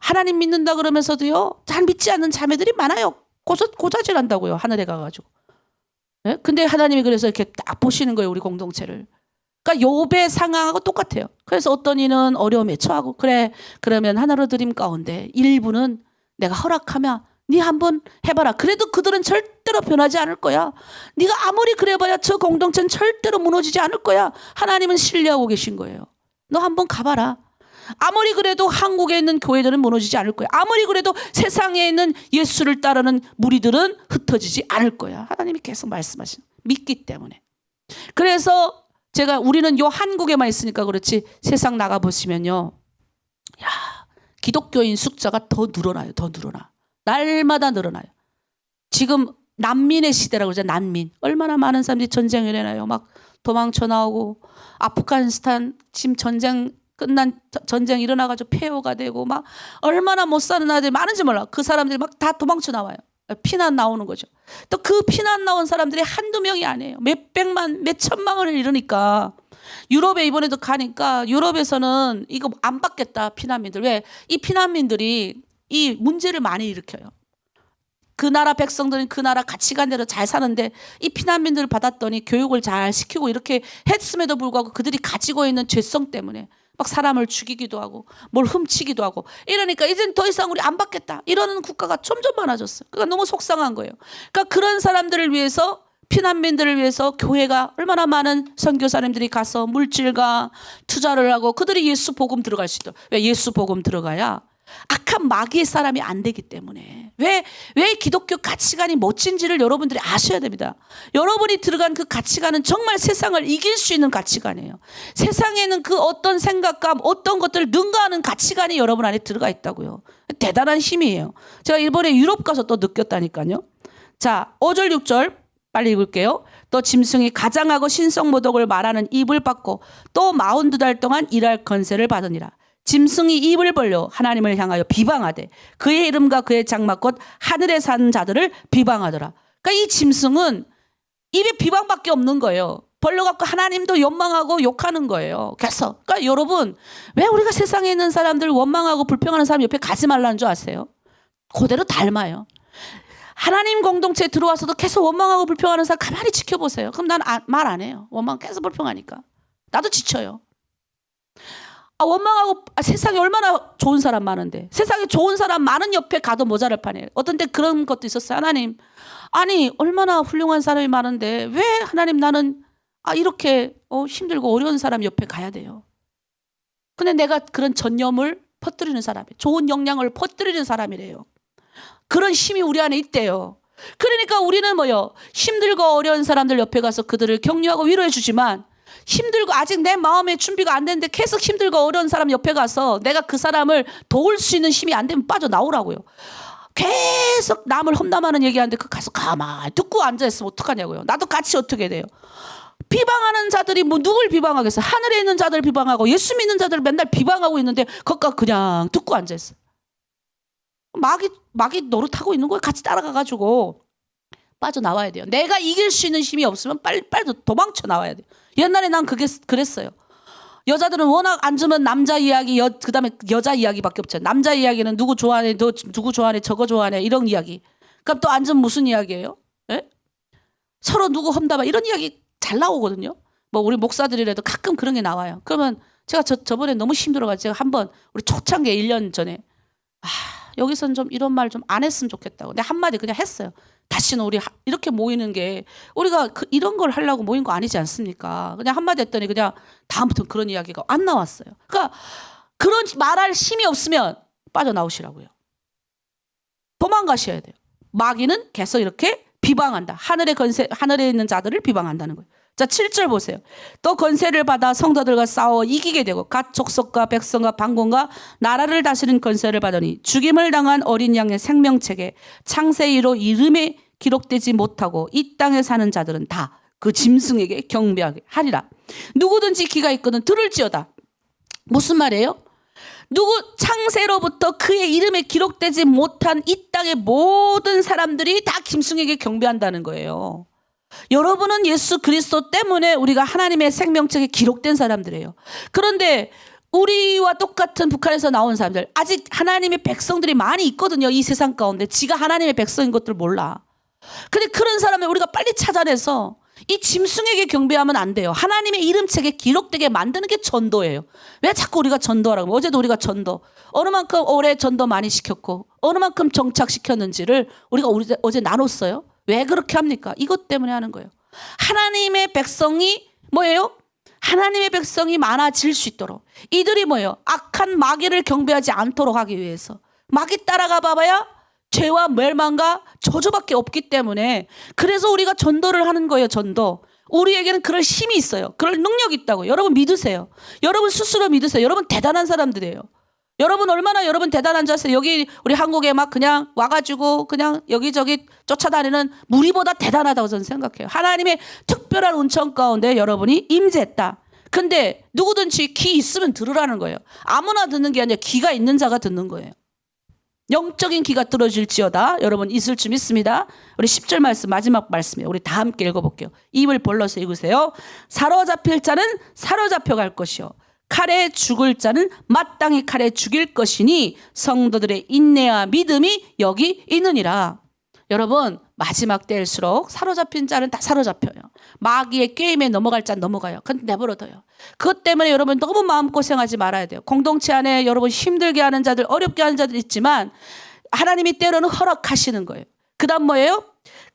A: 하나님 믿는다 그러면서도요. 잘 믿지 않는 자매들이 많아요. 고자질한다고요. 하늘에 가가지고. 네? 근데 하나님이 그래서 이렇게 딱 보시는 거예요. 우리 공동체를. 그러니까 욥의 상황하고 똑같아요. 그래서 어떤 이는 어려움에 처하고 그래 그러면 하나로 드림 가운데 일부는 내가 허락하면 네 한번 해봐라. 그래도 그들은 절대로 변하지 않을 거야. 네가 아무리 그래봐야 저 공동체는 절대로 무너지지 않을 거야. 하나님은 신뢰하고 계신 거예요. 너 한번 가봐라. 아무리 그래도 한국에 있는 교회들은 무너지지 않을 거야. 아무리 그래도 세상에 있는 예수를 따르는 무리들은 흩어지지 않을 거야. 하나님이 계속 말씀하시는 믿기 때문에. 그래서 우리는 요 한국에만 있으니까 그렇지 세상 나가 보시면요. 야, 기독교인 숫자가 더 늘어나요. 더 늘어나. 날마다 늘어나요. 지금 난민의 시대라고 그러죠. 난민. 얼마나 많은 사람들이 전쟁을 일어나요. 막 도망쳐 나오고 아프가니스탄 지금 전쟁 일어나가지고 폐허가 되고 막 얼마나 못 사는 아이들이 많은지 몰라. 그 사람들이 막 다 도망쳐 나와요. 피난 나오는 거죠. 또 그 피난 나온 사람들이 한두 명이 아니에요. 몇백만, 몇천만을 이루니까 유럽에 이번에도 가니까 유럽에서는 이거 안 받겠다 피난민들. 왜? 이 피난민들이 이 문제를 많이 일으켜요. 그 나라 백성들은 그 나라 가치관대로 잘 사는데 이 피난민들을 받았더니 교육을 잘 시키고 이렇게 했음에도 불구하고 그들이 가지고 있는 죄성 때문에 막 사람을 죽이기도 하고 뭘 훔치기도 하고 이러니까 이젠 더 이상 우리 안 받겠다 이러는 국가가 점점 많아졌어요. 그러니까 너무 속상한 거예요. 그러니까 그런 사람들을 위해서 피난민들을 위해서 교회가 얼마나 많은 선교사님들이 가서 물질과 투자를 하고 그들이 예수 복음 들어갈 수 있도록. 왜? 예수 복음 들어가야 악한 마귀의 사람이 안 되기 때문에. 왜 기독교 가치관이 멋진지를 여러분들이 아셔야 됩니다. 여러분이 들어간 그 가치관은 정말 세상을 이길 수 있는 가치관이에요. 세상에는 그 어떤 생각과 어떤 것들을 능가하는 가치관이 여러분 안에 들어가 있다고요. 대단한 힘이에요. 제가 이번에 유럽 가서 또 느꼈다니까요. 자, 5절 6절 빨리 읽을게요. 또 짐승이 가장하고 신성모독을 말하는 입을 받고 또 42달 동안 일할 건세를 받으니라. 짐승이 입을 벌려 하나님을 향하여 비방하되 그의 이름과 그의 장막 곧 하늘에 사는 자들을 비방하더라. 그러니까 이 짐승은 입에 비방밖에 없는 거예요. 벌려갖고 하나님도 원망하고 욕하는 거예요. 그래서 그러니까 여러분 왜 우리가 세상에 있는 사람들 원망하고 불평하는 사람 옆에 가지 말라는 줄 아세요? 그대로 닮아요. 하나님 공동체에 들어와서도 계속 원망하고 불평하는 사람 가만히 지켜보세요. 그럼 난 말 안 해요. 원망 계속 불평하니까. 나도 지쳐요. 원망하고 세상에 얼마나 좋은 사람 많은데 세상에 좋은 사람 많은 옆에 가도 모자랄 판이에요. 어떤 때 그런 것도 있었어요. 하나님 아니 얼마나 훌륭한 사람이 많은데 왜 하나님 나는 이렇게 힘들고 어려운 사람 옆에 가야 돼요. 근데 내가 그런 전념을 퍼뜨리는 사람이에요. 좋은 영향을 퍼뜨리는 사람이래요. 그런 힘이 우리 안에 있대요. 그러니까 우리는 뭐요? 힘들고 어려운 사람들 옆에 가서 그들을 격려하고 위로해 주지만 힘들고 아직 내 마음의 준비가 안 됐는데 계속 힘들고 어려운 사람 옆에 가서 내가 그 사람을 도울 수 있는 힘이 안 되면 빠져나오라고요. 계속 남을 험담하는 얘기하는데 그 가서 가만히 듣고 앉아있으면 어떡하냐고요. 나도 같이 어떻게 돼요. 비방하는 자들이 뭐 누굴 비방하겠어. 하늘에 있는 자들 비방하고 예수 믿는 자들 맨날 비방하고 있는데 그것과 그냥 듣고 앉아있어. 마귀 노릇하고 있는 거예요. 같이 따라가가지고 빠져나와야 돼요. 내가 이길 수 있는 힘이 없으면 빨리 도망쳐 나와야 돼요. 옛날에 난 그랬어요. 여자들은 워낙 앉으면 남자 이야기, 그다음에 여자 이야기밖에 없잖아요. 남자 이야기는 누구 좋아하네, 너 누구 좋아하네, 저거 좋아하네 이런 이야기. 그럼 또 앉으면 무슨 이야기예요? 예? 서로 누구 험담하 이런 이야기 잘 나오거든요. 뭐 우리 목사들이라도 가끔 그런 게 나와요. 그러면 제가 저번에 너무 힘들어가지고 제가 한번 우리 초창기에 1년 전에 여기서는 좀 이런 말 좀 안 했으면 좋겠다고 내가 한마디 그냥 했어요. 다시는 우리 이렇게 모이는 게 우리가 이런 걸 하려고 모인 거 아니지 않습니까? 그냥 한마디 했더니 그냥 다음부터는 그런 이야기가 안 나왔어요. 그러니까 그런 말할 힘이 없으면 빠져나오시라고요. 도망가셔야 돼요. 마귀는 계속 이렇게 비방한다. 하늘에 있는 자들을 비방한다는 거예요. 자, 7절 보세요. 또 권세를 받아 성도들과 싸워 이기게 되고 각 족속과 백성과 방공과 나라를 다스리는 권세를 받으니 죽임을 당한 어린 양의 생명책에 창세이로 이름이 기록되지 못하고 이 땅에 사는 자들은 다 그 짐승에게 경배하게 하리라. 누구든지 귀가 있거든 들을지어다. 무슨 말이에요? 창세로부터 그의 이름에 기록되지 못한 이 땅의 모든 사람들이 다 짐승에게 경배한다는 거예요. 여러분은 예수 그리스도 때문에 우리가 하나님의 생명책에 기록된 사람들이에요. 그런데 우리와 똑같은 북한에서 나온 사람들, 아직 하나님의 백성들이 많이 있거든요. 이 세상 가운데 지가 하나님의 백성인 것들 몰라. 근데 그런 사람을 우리가 빨리 찾아내서 이 짐승에게 경배하면 안 돼요. 하나님의 이름책에 기록되게 만드는 게 전도예요. 왜 자꾸 우리가 전도하라고? 어제도 우리가 전도 어느 만큼 올해 전도 많이 시켰고 어느 만큼 정착시켰는지를 우리가 어제 나눴어요. 왜 그렇게 합니까? 이것 때문에 하는 거예요. 하나님의 백성이 뭐예요? 하나님의 백성이 많아질 수 있도록 이들이 뭐예요? 악한 마귀를 경배하지 않도록 하기 위해서. 마귀 따라가 봐봐야 죄와 멸망과 저주밖에 없기 때문에 그래서 우리가 전도를 하는 거예요. 전도. 우리에게는 그럴 힘이 있어요. 그럴 능력이 있다고. 여러분 믿으세요. 여러분 스스로 믿으세요. 여러분 대단한 사람들이에요. 여러분 얼마나 여러분 대단한 줄 아세요? 여기 우리 한국에 막 그냥 와가지고 그냥 여기저기 쫓아다니는 무리보다 대단하다고 저는 생각해요. 하나님의 특별한 은총 가운데 여러분이 임재했다. 근데 누구든지 귀 있으면 들으라는 거예요. 아무나 듣는 게 아니라 귀가 있는 자가 듣는 거예요. 영적인 귀가 들어질지어다. 여러분 있을 줄 믿습니다. 우리 10절 말씀 마지막 말씀이에요. 우리 다 함께 읽어볼게요. 입을 벌러서 읽으세요. 사로잡힐 자는 사로잡혀갈 것이요 칼에 죽을 자는 마땅히 칼에 죽일 것이니 성도들의 인내와 믿음이 여기 있느니라. 여러분 마지막 때일수록 사로잡힌 자는 다 사로잡혀요. 마귀의 게임에 넘어갈 자는 넘어가요. 근데 내버려둬요. 그것 때문에 여러분 너무 마음고생하지 말아야 돼요. 공동체 안에 여러분 힘들게 하는 자들 어렵게 하는 자들 있지만 하나님이 때로는 허락하시는 거예요. 그 다음 뭐예요?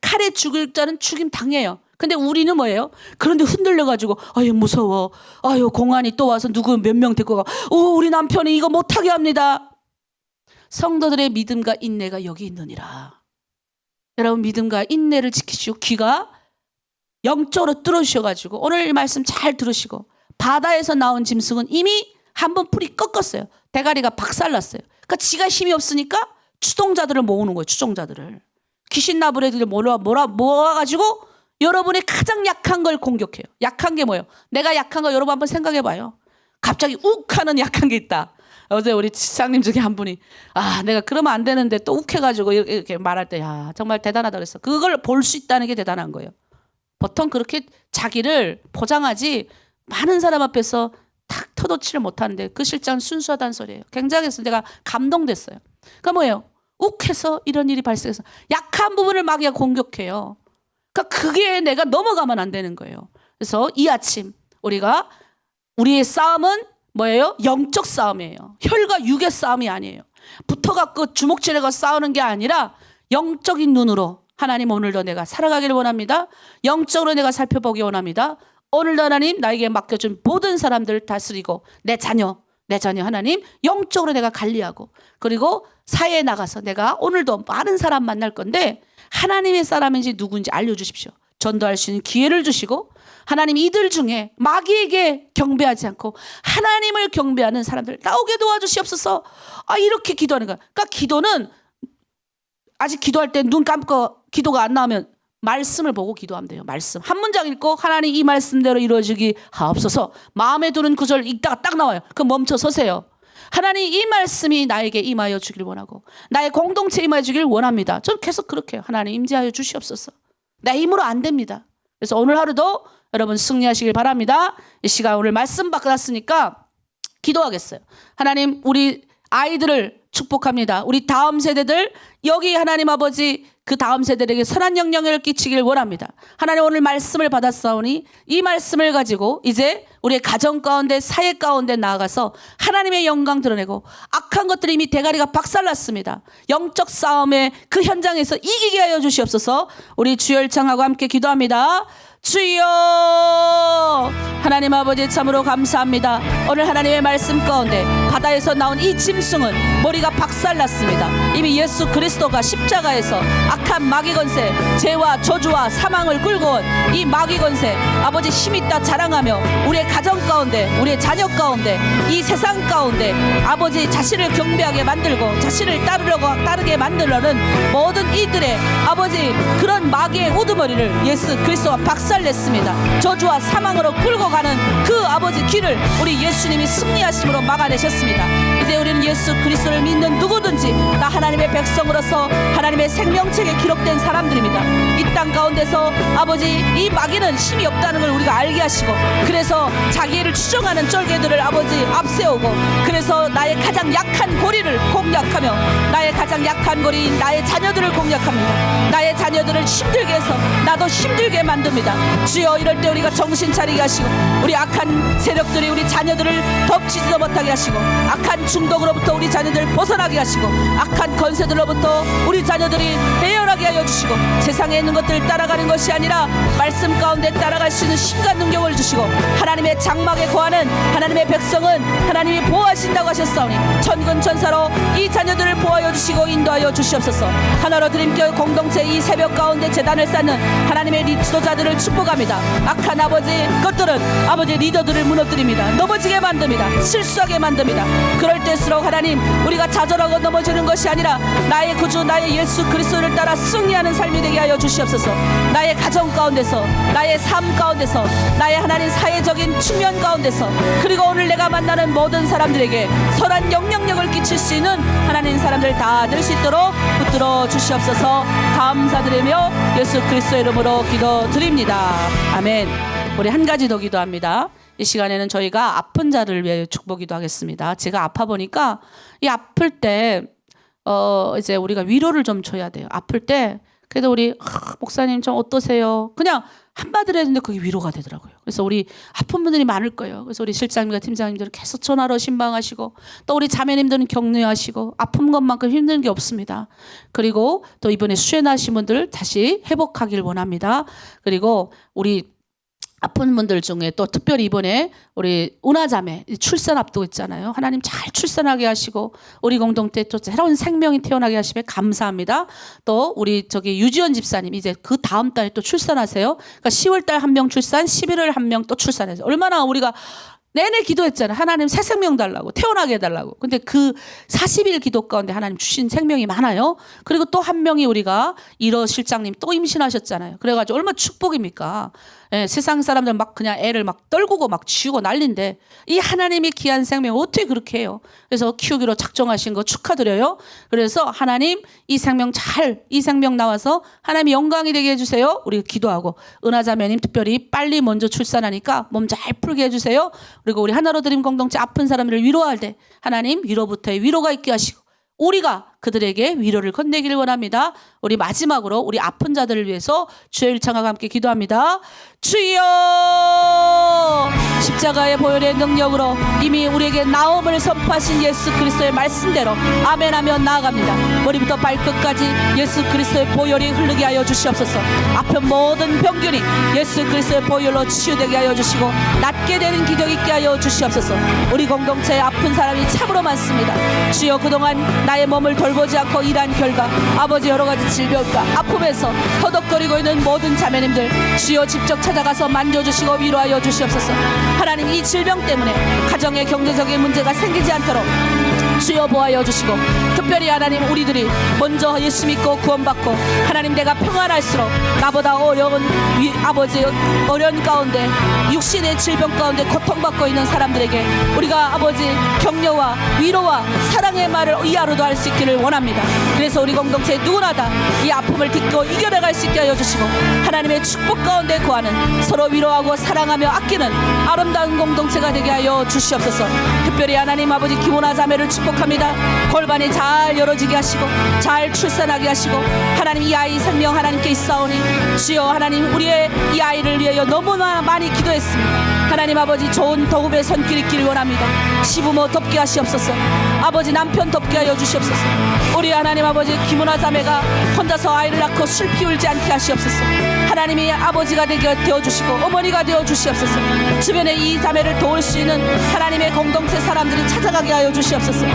A: 칼에 죽을 자는 죽임 당해요. 근데 우리는 뭐예요? 그런데 흔들려가지고 아유 무서워. 아유 공안이 또 와서 누구 몇 명 데리고 가. 우리 남편이 이거 못하게 합니다. 성도들의 믿음과 인내가 여기 있느니라. 여러분 믿음과 인내를 지키시고 귀가 영적으로 뚫어주셔가지고 오늘 말씀 잘 들으시고 바다에서 나온 짐승은 이미 한 번 풀이 꺾었어요. 대가리가 박살났어요. 그러니까 지가 힘이 없으니까 추종자들을 모으는 거예요. 추종자들을. 귀신 나부레들을 모아가지고 여러분의 가장 약한 걸 공격해요. 약한 게 뭐예요? 내가 약한 거 여러분 한번 생각해봐요. 갑자기 욱 하는 약한 게 있다. 어제 우리 지사님 중에 한 분이 내가 그러면 안 되는데 또 욱해가지고 이렇게 말할 때 정말 대단하다 그랬어. 그걸 볼 수 있다는 게 대단한 거예요. 보통 그렇게 자기를 포장하지 많은 사람 앞에서 탁 터놓지를 못하는데 그 실장은 순수하다는 소리예요. 굉장해서 내가 감동됐어요. 그러니까 뭐예요? 욱해서 이런 일이 발생해서 약한 부분을 마귀가 공격해요. 그러니까 그게 내가 넘어가면 안 되는 거예요. 그래서 이 아침 우리의 싸움은 뭐예요? 영적 싸움이에요. 혈과 육의 싸움이 아니에요. 붙어갖고 주먹질해서 싸우는 게 아니라 영적인 눈으로 하나님 오늘도 내가 살아가기를 원합니다. 영적으로 내가 살펴보기 원합니다. 오늘도 하나님 나에게 맡겨준 모든 사람들을 다스리고 내 자녀 하나님 영적으로 내가 관리하고 그리고 사회에 나가서 내가 오늘도 많은 사람 만날 건데 하나님의 사람인지 누구인지 알려주십시오. 전도할 수 있는 기회를 주시고 하나님 이들 중에 마귀에게 경배하지 않고 하나님을 경배하는 사람들 나오게 도와주시옵소서. 이렇게 기도하는 거야. 그러니까 기도는 아직 기도할 때 눈 감고 기도가 안 나오면 말씀을 보고 기도하면 돼요. 말씀 한 문장 읽고 하나님 이 말씀대로 이루어지기 하옵소서. 마음에 드는 구절 읽다가 딱 나와요. 그럼 멈춰 서세요. 하나님 이 말씀이 나에게 임하여 주길 원하고 나의 공동체에 임하여 주길 원합니다. 저는 계속 그렇게 해요. 하나님 임재하여 주시옵소서. 내 힘으로 안 됩니다. 그래서 오늘 하루도 여러분 승리하시길 바랍니다. 이 시간 오늘 말씀 받았으니까 기도하겠어요. 하나님 우리 아이들을 축복합니다. 우리 다음 세대들 여기 하나님 아버지 그 다음 세대에게 선한 영향을 끼치길 원합니다. 하나님 오늘 말씀을 받았사오니 이 말씀을 가지고 이제 우리의 가정 가운데 사회 가운데 나아가서 하나님의 영광 드러내고 악한 것들이 이미 대가리가 박살났습니다. 영적 싸움의 그 현장에서 이기게 하여 주시옵소서. 우리 주열창하고 함께 기도합니다. 주여 하나님 아버지 참으로 감사합니다. 오늘 하나님의 말씀 가운데 바다에서 나온 이 짐승은 머리가 박살났습니다. 이미 예수 그리스도가 십자가에서 악한 마귀 권세 죄와 저주와 사망을 끌고 온 이 마귀 권세 아버지 힘있다 자랑하며 우리의 가정 가운데 우리의 자녀 가운데 이 세상 가운데 아버지 자신을 경배하게 만들고 자신을 따르게 만들려는 모든 이들의 아버지 그런 마귀의 우두머리를 예수 그리스도가 박살냈습니다. 저주와 사망으로 끌고 가는 그 아버지 길을 우리 예수님이 승리하심으로 막아내셨습니다. 이제 우리는 예수 그리스도를 믿는 누구든지 다 하나님의 백성으로서 하나님의 생명책에 기록된 사람들입니다. 이 땅 가운데서 아버지 이 마귀는 힘이 없다는 걸 우리가 알게 하시고 그래서 자기를 추종하는 쫄개들을 아버지 앞세우고 그래서 나의 가장 약한 고리를 공략하며 나의 가장 약한 고리인 나의 자녀들을 공략합니다. 나의 자녀들을 힘들게 해서 나도 힘들게 만듭니다. 주여 이럴 때 우리가 정신 차리게 하시고 우리 악한 세력들이 우리 자녀들을 덮치지도 못하게 하시고 악한 중독으로부터 우리 자녀들을 벗어나게 하시고 악한 건세들로부터 우리 자녀들이 배열하게 하여 주시고 세상에 있는 것들 따라가는 것이 아니라 말씀 가운데 따라갈 수 있는 힘과 능력을 주시고 하나님의 장막에 거하는 하나님의 백성은 하나님이 보호하신다고 하셨사오니 천군 천사로 이 자녀들을 보호하여 주시고 인도하여 주시옵소서. 하나로 드림교회 공동체 이 새벽 가운데 재단을 쌓는 하나님의 지도자들을 축복합니다. 악한 아버지 것들은 아버지 리더들을 무너뜨립니다. 넘어지게 만듭니다. 실수하게 만듭니다. 그럴 때일수록 하나님 우리가 좌절하고 넘어지는 것이 아니라 나의 구주 나의 예수 그리스도를 따라 승리하는 삶이 되게 하여 주시옵소서. 나의 가정 가운데서 나의 삶 가운데서 나의 하나님 사회적인 측면 가운데서 그리고 오늘 내가 만나는 모든 사람들에게 선한 영향력을 끼칠 수 있는 하나님 사람들 다 될 수 있도록 붙들어 주시옵소서. 감사드리며 예수 그리스도의 이름으로 기도드립니다. 아멘. 우리 한 가지 더 기도합니다. 이 시간에는 저희가 아픈 자를 위해 축복 기도하겠습니다. 제가 아파 보니까 이 아플 때 이제 우리가 위로를 좀 줘야 돼요. 아플 때 그래도 우리 목사님 좀 어떠세요? 그냥 한마디로 했는데 그게 위로가 되더라고요. 그래서 우리 아픈 분들이 많을 거예요. 그래서 우리 실장님과 팀장님들은 계속 전화로 신방하시고 또 우리 자매님들은 격려하시고 아픈 것만큼 힘든 게 없습니다. 그리고 또 이번에 수혜나신 분들 다시 회복하길 원합니다. 그리고 우리 아픈 분들 중에 또 특별히 이번에 우리 은하자매 출산 앞두고 있잖아요. 하나님 잘 출산하게 하시고 우리 공동체 또 새로운 생명이 태어나게 하시면 감사합니다. 또 우리 저기 유지원 집사님 이제 그 다음 달에 또 출산하세요. 그러니까 10월 달 한 명 출산, 11월 한 명 또 출산해서 얼마나 우리가 내내 기도했잖아요. 하나님 새 생명 달라고 태어나게 해달라고. 근데 그 40일 기도 가운데 하나님 주신 생명이 많아요. 그리고 또 한 명이 우리가 이러 실장님 또 임신하셨잖아요. 그래가지고 얼마나 축복입니까. 예, 세상 사람들 막 그냥 애를 막 떨구고 막 지우고 난린데 이 하나님이 귀한 생명 어떻게 그렇게 해요. 그래서 키우기로 작정하신 거 축하드려요. 그래서 하나님 이 생명 나와서 하나님이 영광이 되게 해주세요. 우리가 기도하고 은하자매님 특별히 빨리 먼저 출산하니까 몸 잘 풀게 해주세요. 그리고 우리 하나로 드림 공동체 아픈 사람들을 위로할 때 하나님 위로부터의 위로가 있게 하시고 우리가 그들에게 위로를 건네기를 원합니다. 우리 마지막으로 우리 아픈 자들을 위해서 주의 일창과 함께 기도합니다. 주여 십자가의 보혈의 능력으로 이미 우리에게 나옴을 선포하신 예수 그리스도의 말씀대로 아멘하며 나아갑니다. 머리부터 발끝까지 예수 그리스도의 보혈이 흐르게 하여 주시옵소서. 아픈 모든 병균이 예수 그리스도의 보혈로 치유되게 하여 주시고 낫게 되는 기적 있게 하여 주시옵소서. 우리 공동체에 아픈 사람이 참으로 많습니다. 주여 그동안 나의 몸을 돌보지 않고 일한 결과 아버지 여러 가지 질병과 아픔에서 터덕거리고 있는 모든 자매님들 주여 직접 찾아가서 만져주시고 위로하여 주시옵소서. 하나님 이 질병 때문에 가정의 경제적인 문제가 생기지 않도록 주여 보하여 주시고 특별히 하나님 우리들이 먼저 예수 믿고 구원받고 하나님 내가 평안할수록 나보다 어려운 아버지 어려운 가운데 육신의 질병 가운데 고통받고 있는 사람들에게 우리가 아버지 격려와 위로와 사랑의 말을 이 하루도 할 수 있기를 원합니다. 그래서 우리 공동체 누구나 다 이 아픔을 딛고 이겨내갈 수 있게 하여 주시고 하나님의 축복 가운데 거하는 서로 위로하고 사랑하며 아끼는 아름다운 공동체가 되게 하여 주시옵소서. 특별히 하나님 아버지 기모나 자매를 축복 축복합니다. 골반이 잘 열어지게 하시고 잘 출산하게 하시고 하나님 이 아이 생명 하나님께 있사오니 주여 하나님 우리의 이 아이를 위하여 너무나 많이 기도했습니다. 하나님 아버지 좋은 도움의 손길 있기를 원합니다. 시부모 돕게 하시옵소서. 아버지 남편 돕게 하여 주시옵소서. 우리 하나님 아버지 김은아 자매가 혼자서 아이를 낳고 술 피울지 않게 하시옵소서. 하나님이 아버지가 되어주시고 어머니가 되어주시옵소서. 주변에 이 자매를 도울 수 있는 하나님의 공동체 사람들이 찾아가게 하여 주시옵소서.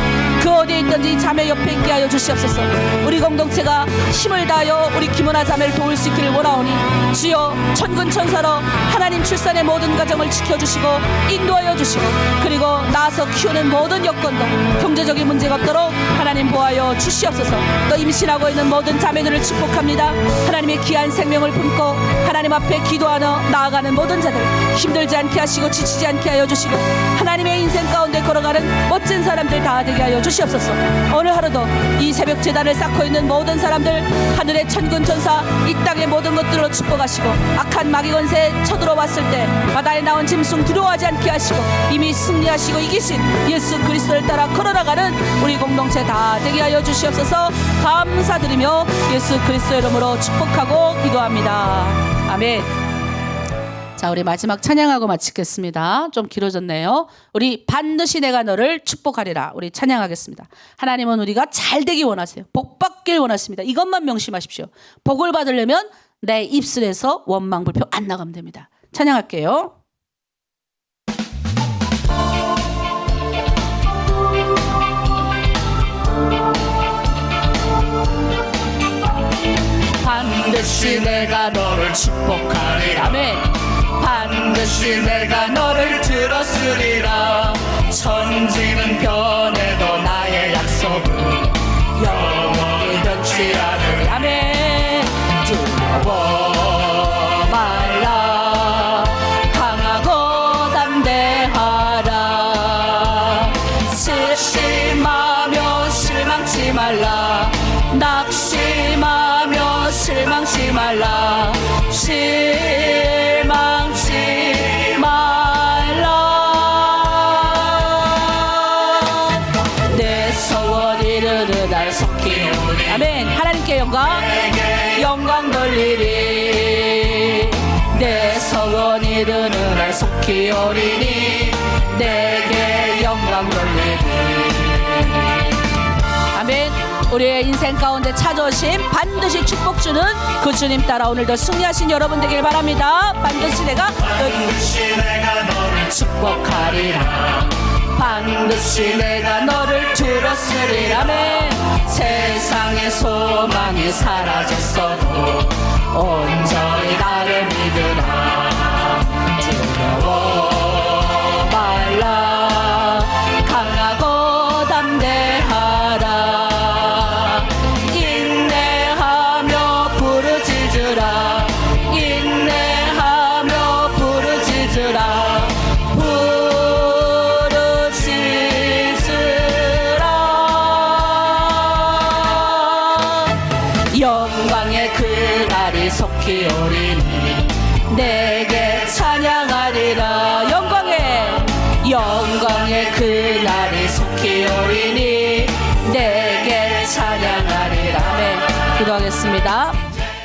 A: 그 어디에 있든지 이 자매 옆에 있게 하여 주시옵소서. 우리 공동체가 힘을 다하여 우리 김은아 자매를 도울 수 있기를 원하오니 주여 천군천사로 하나님 출산의 모든 과정을 지켜주시고 인도하여 주시고 그리고 낳아서 키우는 모든 여건도 경제적인 문제가 없도록 하나님 보하여 주시옵소서. 또 임신하고 있는 모든 자매들을 축복합니다. 하나님의 귀한 생명을 품고 하나님 앞에 기도하며 나아가는 모든 자들 힘들지 않게 하시고 지치지 않게 하여 주시고 하나님의 인생 가운데 걸어가는 멋진 사람들 다 되게 하여 주시옵소서. 오늘 하루도 이 새벽 제단을 쌓고 있는 모든 사람들 하늘의 천군천사 이 땅의 모든 것들로 축복하시고 악한 마귀 권세 쳐들어왔을 때 바다에 나온 짐승 두려워하지 않게 하시고 이미 승리하시고 이기신 예수 그리스도를 따라 걸어나가는 우리 공동체 다 되게 하여 주시옵소서. 감사드리며 예수 그리스도의 이름으로 축복하고 기도합니다. 아멘. 자, 우리 마지막 찬양하고 마치겠습니다. 좀 길어졌네요. 우리 반드시 내가 너를 축복하리라. 우리 찬양하겠습니다. 하나님은 우리가 잘 되기 원하세요. 복 받길 원하십니다. 이것만 명심하십시오. 복을 받으려면 내 입술에서 원망 불평 안 나가면 됩니다. 찬양할게요. 반드시 내가 너를 축복하리라. 아멘. 반드시 내가 너를 들었으리라. 천지는 변해도 나의 약속은 영원히 변치 않으리. 아멘. 두려워 말라. 강하고 담대하라. 실심하며 실망치 말라. 낙심하며 실망치 말라. 실망치 말라. 내 소원 이르는 날 속히 오리. 아멘. 하나님께 영광 돌리리. 내 소원 이르는 날 속히 오리니 내게 영광 돌리리. 아멘. 우리의 인생 가운데 찾아오신 반드시 축복 주는 그 주님 따라 오늘도 승리하신 여러분 되길 바랍니다. 반드시 내가 너를 축복하리라. 반드시 내가 너를 들었으리라. 아멘. 세상의 소망이 사라졌어도 온전히 나를 믿으라. 두려워 말라. 강하고 담대하라. 인내하며 부르짖으라. 인내하며 부르짖으라. 영광의 그날이 속히 오리니 내게 찬양하리라. 영광의 그날이 속히 오리니 내게 찬양하리라. 아멘. 기도하겠습니다.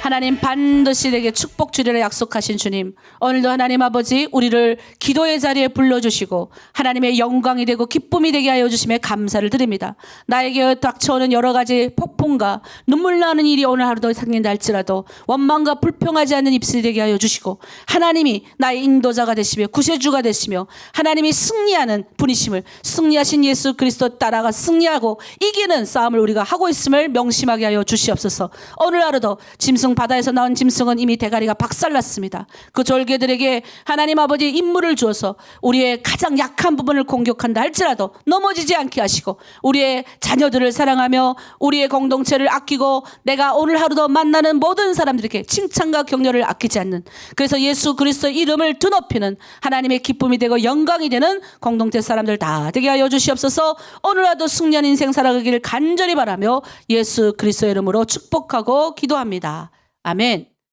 A: 하나님 반드시 내게 축복 주리라 약속하신 주님, 오늘도 하나님 아버지 우리를 기도의 자리에 불러주시고 하나님의 영광이 되고 기쁨이 되게 하여 주심에 감사를 드립니다. 나에게 닥쳐오는 여러 가지 폭풍과 눈물 나는 일이 오늘 하루도 생긴다 할지라도 원망과 불평하지 않는 입술이 되게 하여 주시고 하나님이 나의 인도자가 되시며 구세주가 되시며 하나님이 승리하는 분이심을, 승리하신 예수 그리스도 따라가 승리하고 이기는 싸움을 우리가 하고 있음을 명심하게 하여 주시옵소서. 오늘 하루도 짐승 바다에서 나온 짐승은 이미 대가리가 박살났습니다. 그 졸개들에게 하나님 아버지 임무를 주어서 우리의 가장 약한 부분을 공격한다 할지라도 넘어지지 않게 하시고 우리의 자녀들을 사랑하며 우리의 공동체를 아끼고 내가 오늘 하루도 만나는 모든 사람들에게 칭찬과 격려를 아끼지 않는, 그래서 예수 그리스도의 이름을 드높이는 하나님의 기쁨이 되고 영광이 되는 공동체 사람들 다 되게 하여 주시옵소서. 오늘 하루도 승리한 인생 살아가기를 간절히 바라며 예수 그리스도의 이름으로 축복하고 기도합니다. 아멘.